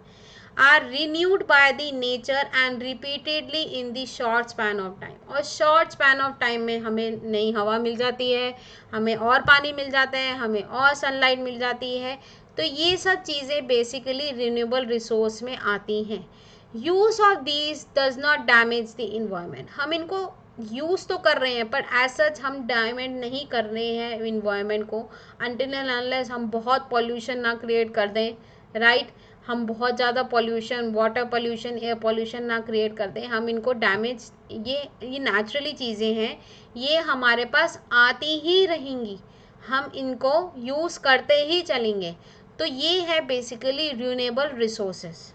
Are renewed by the nature and repeatedly in the short span of time, और शॉर्ट स्पैन ऑफ टाइम में हमें नई हवा मिल जाती है, हमें और पानी मिल जाता है, हमें और सनलाइट मिल जाती है। तो ये सब चीज़ें बेसिकली रिन्यूएबल रिसोर्स में आती हैं। Use of these does not damage the environment, हम इनको यूज़ तो कर रहे हैं पर एज सच हम डैमेज नहीं कर रहे हैं इन्वायरमेंट को, अनटिल एंड अनलेस हम बहुत पॉल्यूशन ना क्रिएट कर दें, राइट, हम बहुत ज़्यादा pollution, water pollution, air pollution ना क्रिएट कर दें, हम इनको डैमेज, ये नेचुरली चीज़ें हैं, ये हमारे पास आती ही रहेंगी, हम इनको यूज़ करते ही चलेंगे। तो ये है basically renewable resources.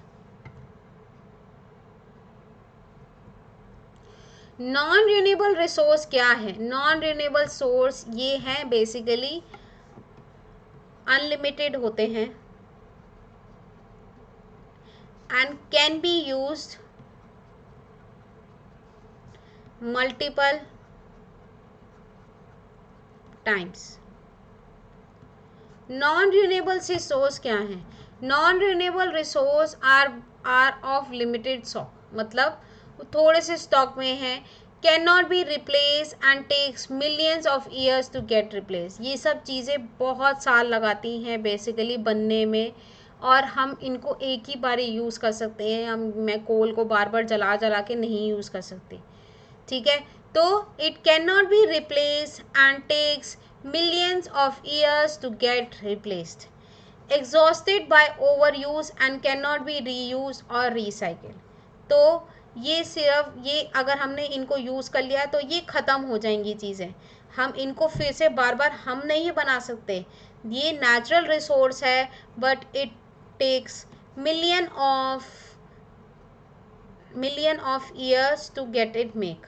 Non renewable resource क्या है, नॉन रिन्यूएबल सोर्स ये है बेसिकली अनलिमिटेड होते हैं and can be used multiple times. Non renewable resource क्या है, non renewable resource are of limited stock, मतलब थोड़े से स्टॉक में है, can not be replace and takes millions of years to get replace, ये सब चीज़ें बहुत साल लगाती हैं बेसिकली बनने में, और हम इनको एक ही बार यूज़ कर सकते हैं, मैं कोल को बार बार जला जला के नहीं यूज़ कर सकती। ठीक है, तो it can not be replace and takes millions of years to get replaced, exhausted by overuse and cannot be reused or recycled। तो ये सिर्फ ये अगर हमने इनको यूज़ कर लिया तो ये ख़त्म हो जाएंगी चीज़ें, हम इनको फिर से बार बार हम नहीं बना सकते। ये नेचुरल रिसोर्स है but it takes million of years to get it make.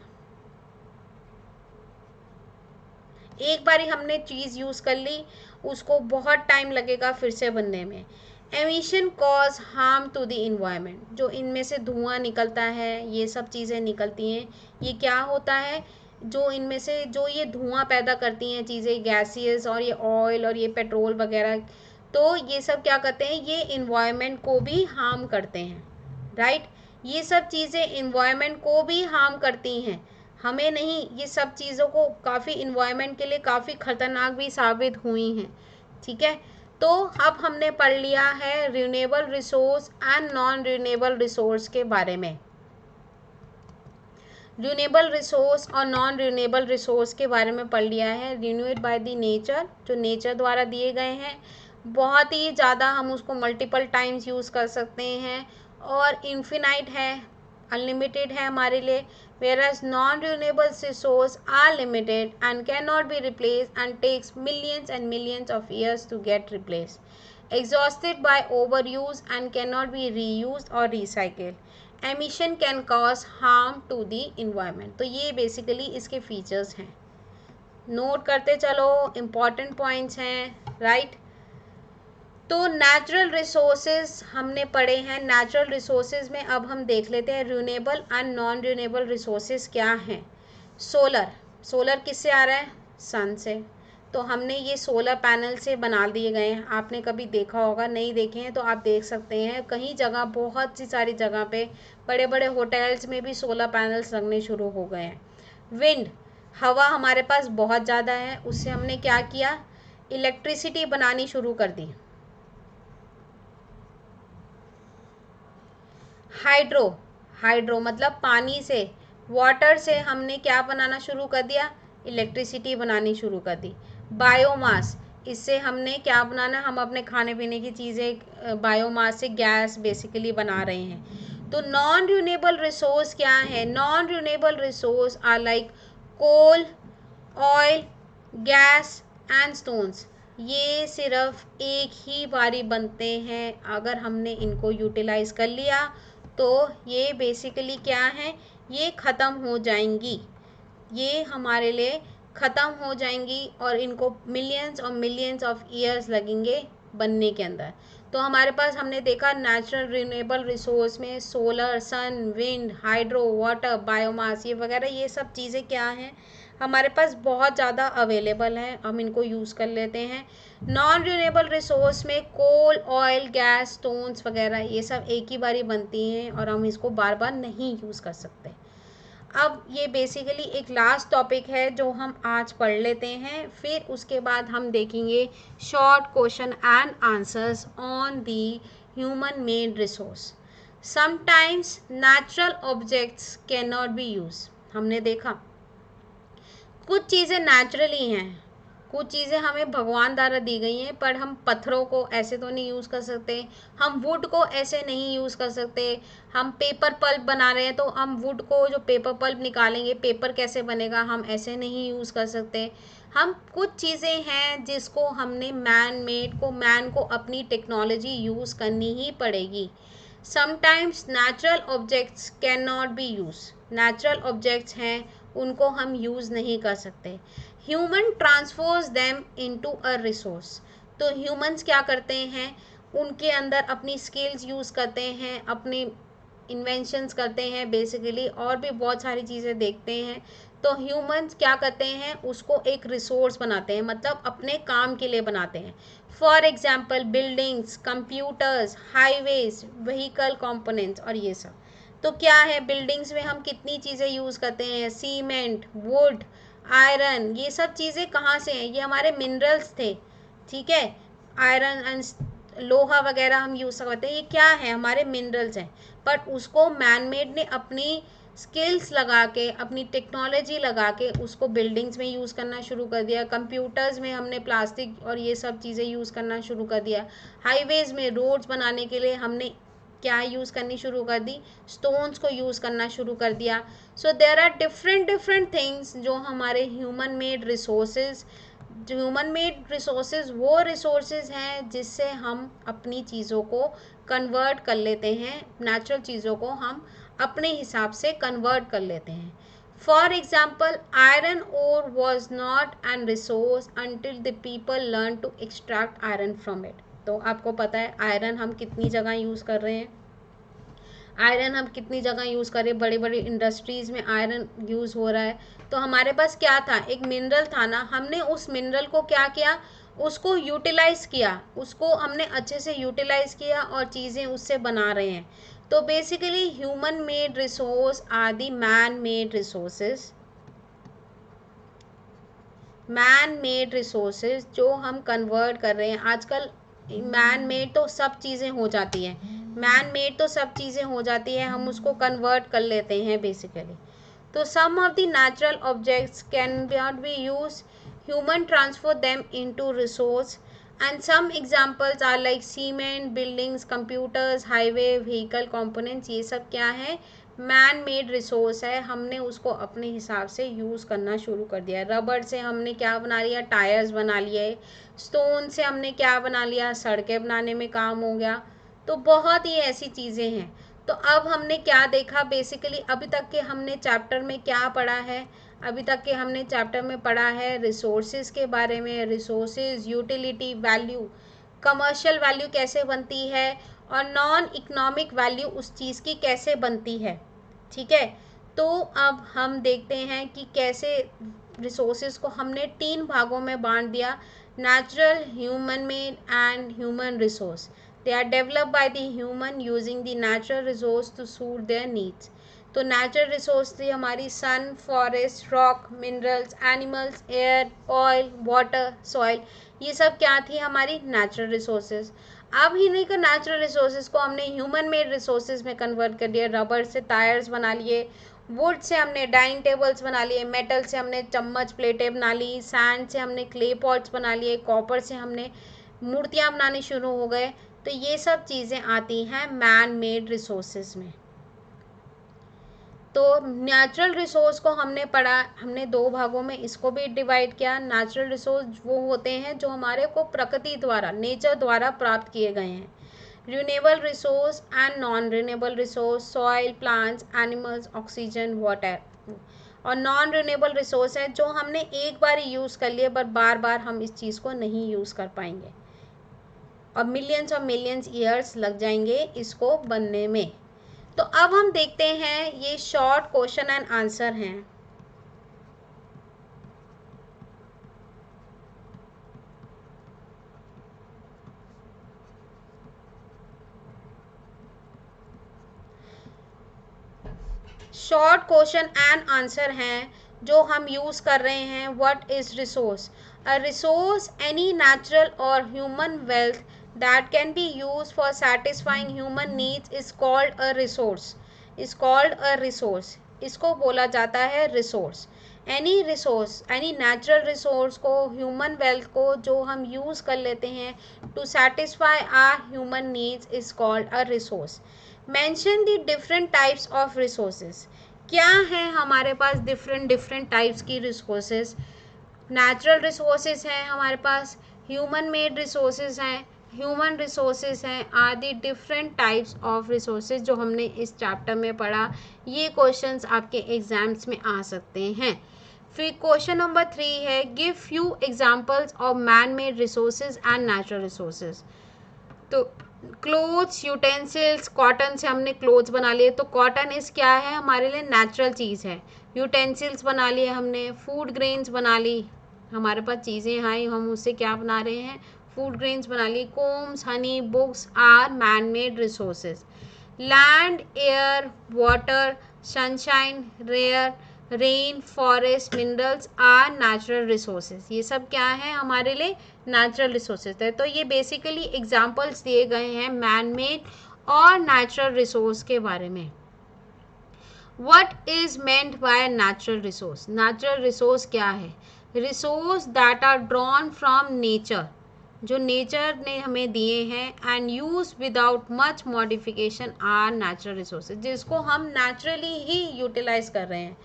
एक बारी हमने चीज़ यूज़ कर ली, उसको बहुत टाइम लगेगा फिर से बनने में। Emission cause harm to the environment, जो इनमें से धुआं निकलता है, ये सब चीज़ें निकलती हैं, ये क्या होता है, जो इनमें से जो ये धुआं पैदा करती हैं चीज़ें, गैसियस और ये ऑयल और ये पेट्रोल वगैरह, तो ये सब क्या करते हैं, ये इन्वायरमेंट को भी हार्म करते हैं, राइट। ये सब चीज़ें इन्वायरमेंट को भी हार्म करती हैं, हमें नहीं। ये सब चीज़ों को काफ़ी इन्वायरमेंट के लिए काफ़ी ख़तरनाक भी साबित हुई हैं, ठीक है। तो अब हमने पढ़ लिया है renewable resource and non renewable resource के बारे में। रिन्यूएबल रिसोर्स और नॉन रिन्यूएबल रिसोर्स के बारे में पढ़ लिया है। रिन्यूएड बाय द नेचर, जो नेचर द्वारा दिए गए हैं, बहुत ही ज़्यादा हम उसको मल्टीपल टाइम्स यूज़ कर सकते हैं, और इन्फिनाइट है, अनलिमिटेड है हमारे लिए। whereas non-renewable resources are limited and cannot be replaced and takes millions and millions of years to get replaced, exhausted by overuse and cannot be reused or recycled, emission can cause harm to the environment। तो ये basically इसके features हैं, note करते चलो, important points हैं, right. तो natural resources हमने पढ़े हैं। नेचुरल रिसोर्सेज में अब हम देख लेते हैं renewable and non renewable resources क्या हैं। सोलर किससे आ रहा है, सन से। तो हमने ये सोलर पैनल से बना दिए गए हैं, आपने कभी देखा होगा, नहीं देखे हैं तो आप देख सकते हैं, कहीं जगह, बहुत सी सारी जगह पे, बड़े बड़े होटल्स में भी सोलर पैनल्स लगने शुरू हो गए हैं। विंड, हवा हमारे पास बहुत ज़्यादा है, उससे हमने क्या किया, इलेक्ट्रिसिटी बनानी शुरू कर दी। हाइड्रो मतलब पानी से, वाटर से हमने क्या बनाना शुरू कर दिया, इलेक्ट्रिसिटी बनानी शुरू कर दी। बायोमास, इससे हमने क्या बनाना, हम अपने खाने पीने की चीज़ें बायोमास से गैस बेसिकली बना रहे हैं। तो नॉन रिन्यूएबल रिसोर्स क्या है, non renewable resource are like coal, oil, gas and stones. ये सिर्फ एक ही बारी बनते हैं, अगर हमने इनको यूटिलाइज कर लिया तो ये बेसिकली क्या है, ये ख़त्म हो जाएंगी, ये हमारे लिए ख़त्म हो जाएंगी, और इनको मिलियंस और मिलियंस ऑफ ईयर्स लगेंगे बनने के अंदर। तो हमारे पास हमने देखा नेचुरल रिन्यूएबल रिसोर्स में सोलर, सन, विंड, हाइड्रो, वाटर, बायोमास, ये वगैरह, ये सब चीज़ें क्या हैं, हमारे पास बहुत ज़्यादा अवेलेबल हैं, हम इनको यूज़ कर लेते हैं। नॉन रिन्यूएबल रिसोर्स में कोल, ऑयल, गैस, स्टोन्स वगैरह, ये सब एक ही बारी बनती हैं और हम इसको बार बार नहीं यूज़ कर सकते। अब ये बेसिकली एक लास्ट टॉपिक है जो हम आज पढ़ लेते हैं, फिर उसके बाद हम देखेंगे short question and answers on the human made resource. Sometimes natural objects can not be use. हमने देखा कुछ चीज़ें नेचुरली हैं, कुछ चीज़ें हमें भगवान द्वारा दी गई हैं, पर हम पत्थरों को ऐसे तो नहीं यूज़ कर सकते, हम वुड को ऐसे नहीं यूज़ कर सकते। हम पेपर पल्प बना रहे हैं तो हम वुड को जो पेपर पल्प निकालेंगे, पेपर कैसे बनेगा, हम ऐसे नहीं यूज़ कर सकते। हम कुछ चीज़ें हैं जिसको हमने मैन को अपनी टेक्नोलॉजी यूज़ करनी ही पड़ेगी। Sometimes natural objects can not be use, natural objects हैं उनको हम यूज़ नहीं कर सकते। Human transfers them into a resource, तो ह्यूमंस क्या करते हैं, उनके अंदर अपनी स्किल्स यूज़ करते हैं, अपनी इन्वेंशंस करते हैं बेसिकली, और भी बहुत सारी चीज़ें देखते हैं। तो ह्यूमंस क्या करते हैं, उसको एक रिसोर्स बनाते हैं, मतलब अपने काम के लिए बनाते हैं। For example buildings, computers, highways, vehicle components और ये सब। तो क्या है, बिल्डिंग्स में हम कितनी चीज़ें यूज़ करते हैं, सीमेंट, वुड, आयरन, ये सब चीज़ें कहाँ से हैं, ये हमारे मिनरल्स थे, ठीक है। आयरन एंड लोहा वगैरह हम यूज़ करते हैं, ये क्या है, हमारे मिनरल्स हैं, बट उसको मैन मेड ने अपनी स्किल्स लगा के, अपनी टेक्नोलॉजी लगा के उसको बिल्डिंग्स में यूज़ करना शुरू कर दिया, कंप्यूटर्स में हमने प्लास्टिक और ये सब चीज़ें यूज़ करना शुरू कर दिया, हाईवेज़ में रोड्स बनाने के लिए हमने क्या यूज़ करनी शुरू कर दी, स्टोन्स को यूज़ करना शुरू कर दिया। So there are different different things जो हमारे ह्यूमन मेड रिसोर्सेज, जो ह्यूमन मेड रिसोर्सेज वो रिसोर्सेज हैं जिससे हम अपनी चीज़ों को कन्वर्ट कर लेते हैं, नेचुरल चीज़ों को हम अपने हिसाब से कन्वर्ट कर लेते हैं। For example, iron ore was not an resource until the people learn to extract iron from it. तो आपको पता है आयरन हम कितनी जगह यूज़ कर रहे हैं, आयरन हम कितनी जगह यूज़ कर रहे हैं, बड़ी बड़ी इंडस्ट्रीज़ में आयरन यूज़ हो रहा है। तो हमारे पास क्या था, एक मिनरल था ना, हमने उस मिनरल को क्या किया, उसको यूटिलाइज़ किया, उसको हमने अच्छे से यूटिलाइज़ किया और चीज़ें उससे बना रहे हैं। तो basically human made resource are the man made resources, man made resources जो हम कन्वर्ट कर रहे हैं आजकल। मैन मेड तो सब चीज़ें हो जाती हैं, मैन मेड तो सब चीज़ें हो जाती हैं, हम उसको कन्वर्ट कर लेते हैं बेसिकली। तो some of the natural objects can not be use, human transfer them into resource, and some examples are like cement, buildings, computers, highway, vehicle components. ये सब क्या है, मैन मेड रिसोर्स है, हमने उसको अपने हिसाब से यूज़ करना शुरू कर दिया। रबड़ से हमने क्या बना लिया, टायर्स बना लिए, स्टोन से हमने क्या बना लिया, सड़कें बनाने में काम हो गया। तो बहुत ही ऐसी चीज़ें हैं। तो अब हमने क्या देखा बेसिकली, अभी तक के हमने चैप्टर में क्या पढ़ा है, अभी तक के हमने चैप्टर में पढ़ा है रिसोर्सेज के बारे में, resources, utility, value, commercial value कैसे बनती है, और नॉन इकोनॉमिक वैल्यू उस चीज़ की कैसे बनती है। ठीक है, तो अब हम देखते हैं कि कैसे रिसोर्सेज को हमने 3 भागों में बांट दिया, natural, human made and human resource. They are developed by the human using the natural resource to suit their needs. तो नेचुरल रिसोर्स थी हमारी sun, forest, rock, minerals, animals, air, oil, water, soil, ये सब क्या थी हमारी natural resources. अब इन्हीं का नेचुरल रिसोर्सेज को हमने ह्यूमन मेड रिसोर्सेज में कन्वर्ट कर दिया, रबड़ से टायर्स बना लिए, वुड से हमने डाइनिंग टेबल्स बना लिए, मेटल से हमने चम्मच प्लेटें बना ली, सैंड से हमने क्ले पॉट्स बना लिए, कॉपर से हमने मूर्तियाँ बनानी शुरू हो गए। तो ये सब चीज़ें आती हैं मैन मेड रिसोर्सेज में। तो नेचुरल रिसोर्स को हमने पढ़ा, हमने 2 भागों में इसको भी डिवाइड किया। नेचुरल रिसोर्स वो होते हैं जो हमारे को प्रकृति द्वारा, नेचर द्वारा प्राप्त किए गए हैं। Renewable resource and non renewable resource, soil, plants, animals, oxygen, water. और नॉन रिन्यूएबल रिसोर्स है जो हमने एक बार ही यूज़ कर लिए, पर बार बार हम इस चीज़ को नहीं यूज़ कर पाएंगे और मिलियंस और मिलियंस ईयर्स लग जाएंगे इसको बनने में। तो अब हम देखते हैं, ये शॉर्ट क्वेश्चन एंड आंसर हैं। शॉर्ट क्वेश्चन एंड आंसर हैं जो हम यूज कर रहे हैं। What is resource? A resource any natural or human wealth that can be used for satisfying human needs is called a resource, is called a resource। इसको बोला जाता है resource. Any resource, any natural resource को, human wealth को जो हम use कर लेते हैं to satisfy our human needs is called a resource. Mention the different types of resources. क्या है हमारे पास डिफरेंट डिफरेंट टाइप्स की रिसोर्सेज? नेचुरल रिसोर्सेज हैं हमारे पास, ह्यूमन मेड रिसोर्सेज हैं, ह्यूमन रिसोर्सेज हैं, are the different types of resources जो हमने इस चैप्टर में पढ़ा। ये क्वेश्चंस आपके एग्जाम्स में आ सकते हैं। फिर क्वेश्चन नंबर 3 है, give few examples of man made resources and natural resources. तो क्लोथ्स, यूटेंसिल्स, कॉटन से हमने क्लोथ्स बना लिए, तो कॉटन इस क्या है हमारे लिए नेचुरल चीज़ है। यूटेंसिल्स बना लिए हमने, फूड ग्रेन्स बना ली, हमारे पास चीज़ें हैं हम उससे क्या बना रहे हैं, फूड ग्रेन्स बना ली। Combs, honey, books are man made resources. Land, air, water, sunshine, rain, forest, minerals are natural resources. ये सब क्या है हमारे लिए नेचुरल रिसोर्सेज है। तो ये बेसिकली एग्जांपल्स दिए गए हैं मैन मेड और नेचुरल रिसोर्स के बारे में। What is meant by natural resource? Natural resource क्या है? Resource that are drawn from nature, जो नेचर ने हमें दिए हैं, and use without much modification are natural resources, जिसको हम नेचुरली ही यूटिलाइज कर रहे हैं,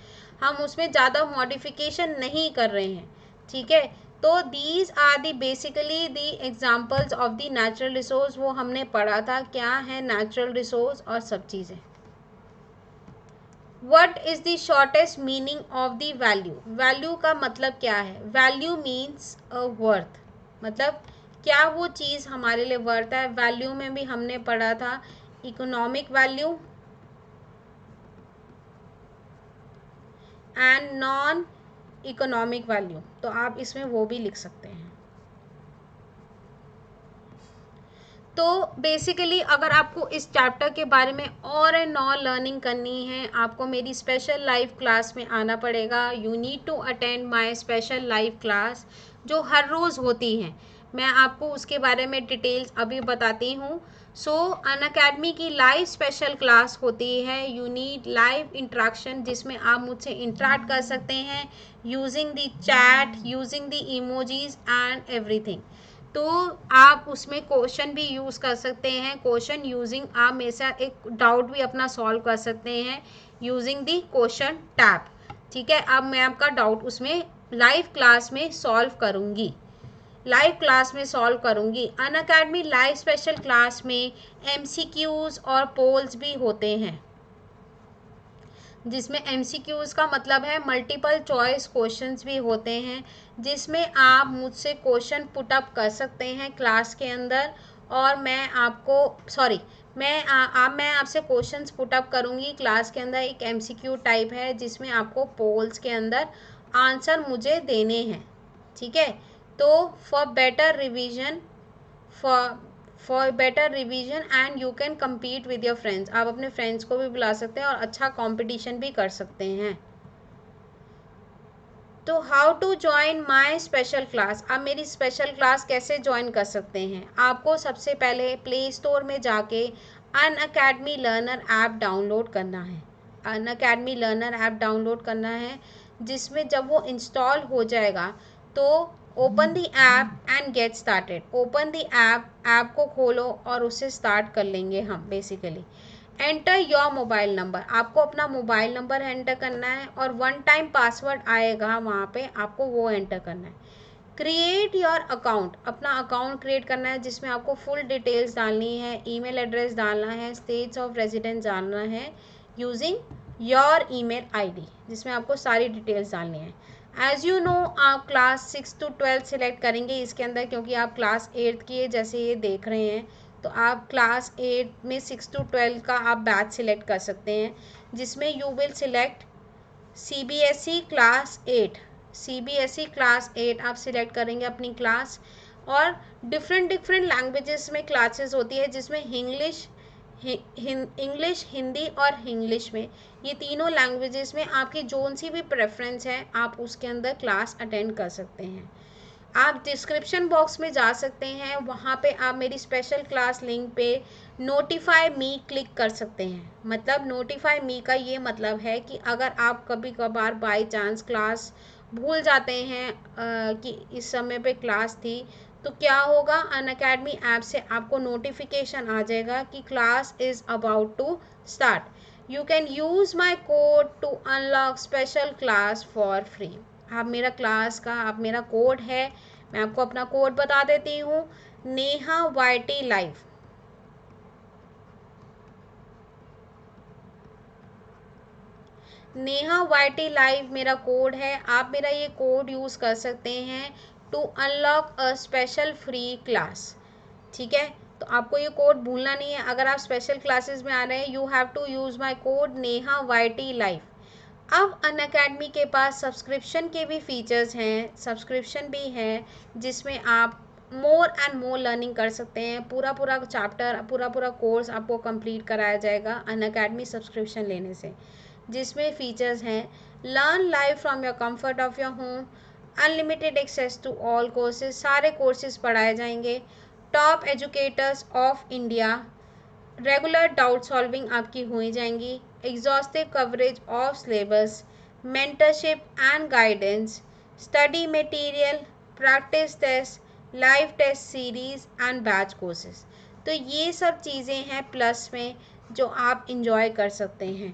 हम उसमें ज़्यादा मॉडिफिकेशन नहीं कर रहे हैं, ठीक है। तो these are the basically the examples of the natural resource, वो हमने पढ़ा था क्या है नेचुरल रिसोर्स और सब चीज़ें। What is the shortest meaning of the value? Value का मतलब क्या है? वैल्यू मीन्स अ वर्थ, मतलब क्या वो चीज़ हमारे लिए वर्थ है। वैल्यू में भी हमने पढ़ा था economic value and non economic value, तो आप इसमें वो भी लिख सकते हैं। तो बेसिकली अगर आपको इस चैप्टर के बारे में और एंड और लर्निंग करनी है, आपको मेरी स्पेशल लाइव क्लास में आना पड़ेगा। You need to attend my special live class जो हर रोज़ होती हैं। मैं आपको उसके बारे में डिटेल्स अभी बताती हूँ। सो अनअकैडमी की लाइव स्पेशल क्लास होती है। यू नीड लाइव इंट्रैक्शन, जिसमें आप मुझसे इंटरेक्ट कर सकते हैं using the chat, using the emojis and everything. तो आप उसमें क्वेश्चन भी यूज़ कर सकते हैं। क्वेश्चन यूजिंग आप मेरे से एक डाउट भी अपना सॉल्व कर सकते हैं यूजिंग दी क्वेश्चन टैब, ठीक है। अब मैं आपका डाउट उसमें लाइव क्लास में सॉल्व करूँगी, लाइव क्लास में सॉल्व करूँगी। अनअकैडमी लाइव स्पेशल क्लास में MCQs और पोल्स भी होते हैं, जिसमें MCQs का मतलब है मल्टीपल चॉइस क्वेश्चंस भी होते हैं, जिसमें आप मुझसे क्वेश्चन पुट अप कर सकते हैं क्लास के अंदर, और मैं आपको मैं आपसे क्वेश्चंस पुट अप करूँगी क्लास के अंदर। एक MCQ टाइप है जिसमें आपको पोल्स के अंदर आंसर मुझे देने हैं, ठीक है। तो for better revision for better revision and you can compete with your friends, आप अपने फ्रेंड्स को भी बुला सकते हैं और अच्छा कंपटीशन भी कर सकते हैं। तो how to join my special class, आप मेरी स्पेशल क्लास कैसे ज्वाइन कर सकते हैं? आपको सबसे पहले प्ले स्टोर में जाके अनअकैडमी लर्नर ऐप डाउनलोड करना है। अनअकैडमी लर्नर ऐप डाउनलोड करना है, जिसमें जब वो इंस्टॉल हो जाएगा तो open the app and get started. Open the app को खोलो और उसे स्टार्ट कर लेंगे हम। Basically enter your mobile number, आपको अपना मोबाइल नंबर एंटर करना है और वन टाइम पासवर्ड आएगा वहाँ पे, आपको वो एंटर करना है। क्रिएट योर अकाउंट, अपना अकाउंट क्रिएट करना है जिसमें आपको फुल डिटेल्स डालनी है, ईमेल एड्रेस डालना है, स्टेट्स ऑफ रेजिडेंस डालना है यूजिंग योर ईमेल आईडी, जिसमें आपको सारी डिटेल्स डालनी है। एज यू नो आप क्लास 6 to 12 सिलेक्ट करेंगे इसके अंदर, क्योंकि आप क्लास 8 की जैसे ये देख रहे हैं, तो आप क्लास 8 में 6 to 12 का आप बैच सिलेक्ट कर सकते हैं, जिसमें you will select CBSE class 8। CBSE class 8 आप सिलेक्ट करेंगे अपनी क्लास, और डिफरेंट लैंग्वेजेस में क्लासेस होती है, जिसमें इंग्लिश, हिंदी और इंग्लिश में, ये तीनों लैंग्वेजेस में आपकी जोन सी भी प्रेफरेंस है आप उसके अंदर क्लास अटेंड कर सकते हैं। आप डिस्क्रिप्शन बॉक्स में जा सकते हैं, वहाँ पे आप मेरी स्पेशल क्लास लिंक पे नोटिफाई मी क्लिक कर सकते हैं। मतलब नोटिफाई मी का ये मतलब है कि अगर आप कभी कभार बाय चांस क्लास भूल जाते हैं कि इस समय पे क्लास थी, तो क्या होगा, अनअकैडमी ऐप से आपको नोटिफिकेशन आ जाएगा कि class is about to start. You can use my code to unlock special class for free. आप मेरा कोड है, मैं आपको अपना कोड बता देती हूँ, Neha YT live. Neha YT live मेरा कोड है, आप मेरा ये कोड यूज़ कर सकते हैं to unlock a special free class, ठीक है। तो आपको ये कोड भूलना नहीं है। अगर आप स्पेशल क्लासेस में आ रहे हैं, you have to use my code Neha YT live. अब अनअकैडमी के पास सब्सक्रिप्शन के भी फीचर्स हैं, सब्सक्रिप्शन भी हैं, जिसमें आप मोर एंड मोर लर्निंग कर सकते हैं। पूरा चैप्टर, पूरा कोर्स आपको कंप्लीट कराया जाएगा अनअकैडमी सब्सक्रिप्शन लेने से, जिसमें फीचर्स हैं learn live from your comfort of your home, unlimited access to all courses, सारे कोर्सेज पढ़ाए जाएंगे, top educators of India, regular doubt solving आपकी हो ही जाएंगी, exhaustive coverage of syllabus, mentorship and guidance, study material, practice test, live test series and batch courses. तो ये सब चीज़ें हैं प्लस में जो आप इंजॉय कर सकते हैं।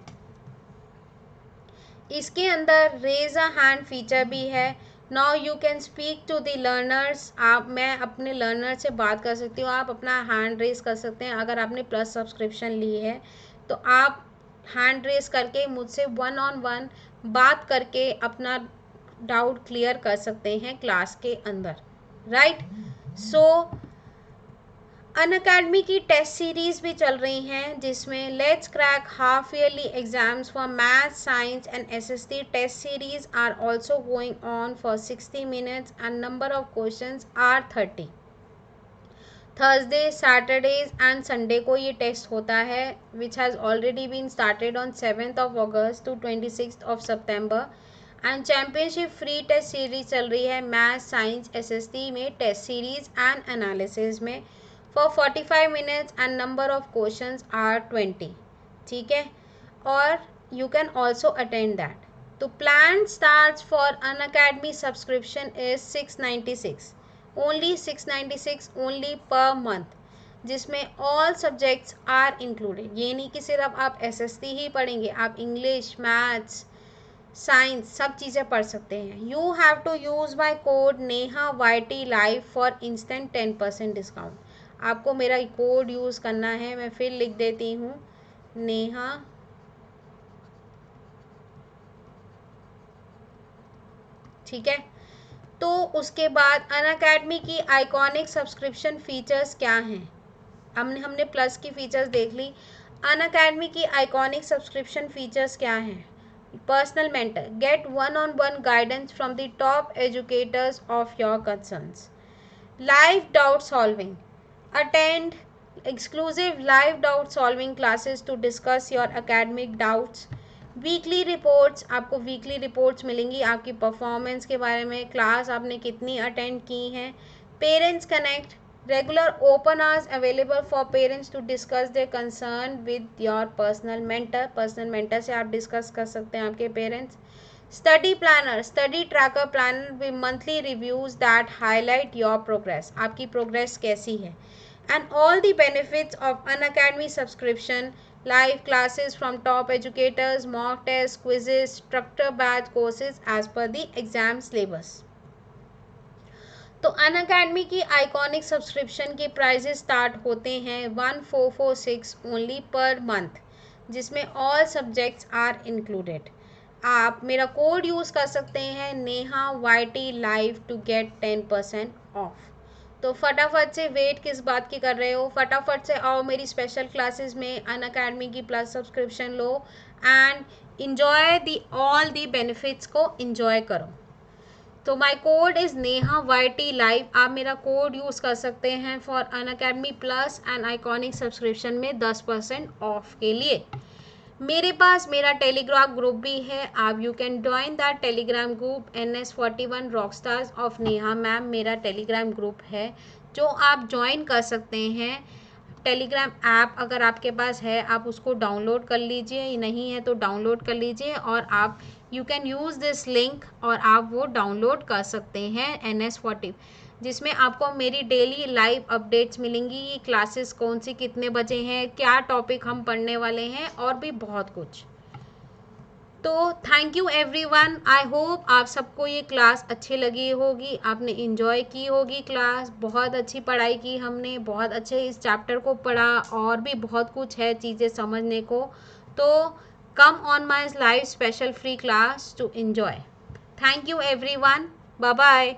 इसके अंदर रेज अ हैंड फीचर भी है। Now you can speak to the learners. मैं अपने लर्नर से बात कर सकती हूँ, आप अपना हैंड रेज कर सकते हैं। अगर आपने प्लस सब्सक्रिप्शन ली है तो आप हैंड रेज करके मुझसे 1-on-1 बात करके अपना डाउट क्लियर कर सकते हैं क्लास के अंदर, राइट। सो अनअकैडमी की टेस्ट सीरीज भी चल रही हैं जिसमें let's crack half yearly exams for math, science and SST test series are also going on for 60 minutes and number of questions are 30। Thursday, Saturdays and Sunday को ये test होता है which has already been started on 7th of August to 26th of September and championship free test series चल रही है math, science, SST में test series and analysis में for 45 minutes and number of questions are 20। ठीक है, और you can also attend that. तो plan start for Unacademy subscription is 696 only, 696 only per month, जिसमें ऑल सब्जेक्ट्स आर इंक्लूडेड। ये नहीं कि सिर्फ आप एसएसटी ही पढ़ेंगे, आप इंग्लिश, मैथ्स, साइंस सब चीज़ें पढ़ सकते हैं। You have to use my code Neha YT live for instant 10% discount. आपको मेरा कोड यूज़ करना है, मैं फिर लिख देती हूँ, नेहा ठीक है। तो उसके बाद अनअकैडमी की आइकॉनिक सब्सक्रिप्शन फीचर्स क्या हैं। हमने प्लस की फीचर्स देख ली, अनअकैडमी की आइकॉनिक सब्सक्रिप्शन फीचर्स क्या हैं। Personal mentor, get 1-on-1 guidance from the top educators of your concerns. Live doubt solving, attend exclusive live doubt solving classes to discuss your academic doubts। Weekly reports, आपको weekly reports मिलेंगी आपकी performance के बारे में, class आपने कितनी attend की हैं। Parents connect, regular open hours available for parents to discuss their concern with your personal mentor. Personal mentor से आप डिस्कस कर सकते हैं आपके parents. Study planner, study tracker planner with monthly reviews that highlight your progress, आपकी progress कैसी है। And all the benefits of Unacademy subscription, live classes from top educators, mock tests, quizzes, structured batch courses as per the exam syllabus। तो Unacademy की iconic subscription के prices start होते हैं 1446 only per month, जिसमें all subjects are included. आप मेरा code use कर सकते हैं Neha YT live to get 10% off. तो फटाफट से वेट किस बात की कर रहे हो, फटाफट से आओ मेरी स्पेशल क्लासेस में, अनअकैडमी की plus subscription low and enjoy the all the benefits को इंजॉय करो। तो my code is Neha YT live, आप मेरा कोड यूज़ कर सकते हैं for Unacademy plus and iconic subscription में 10% ऑफ के लिए। मेरे पास मेरा टेलीग्राम ग्रुप भी है, आप you can join that Telegram group NS41 rockstars of Neha ma'am, मेरा टेलीग्राम ग्रुप है जो आप ज्वाइन कर सकते हैं। टेलीग्राम ऐप अगर आपके पास है आप उसको डाउनलोड कर लीजिए, नहीं है तो डाउनलोड कर लीजिए और आप you can use this link और आप वो डाउनलोड कर सकते हैं NS40, जिसमें आपको मेरी डेली लाइव अपडेट्स मिलेंगी, ये क्लासेस कौन सी कितने बजे हैं, क्या टॉपिक हम पढ़ने वाले हैं और भी बहुत कुछ। तो thank you everyone, I hope आप सबको ये क्लास अच्छी लगी होगी, आपने इन्जॉय की होगी क्लास। बहुत अच्छी पढ़ाई की हमने, बहुत अच्छे इस चैप्टर को पढ़ा और भी बहुत कुछ है चीज़ें समझने को। तो come on my live special free class to enjoy. Thank you everyone, bye bye.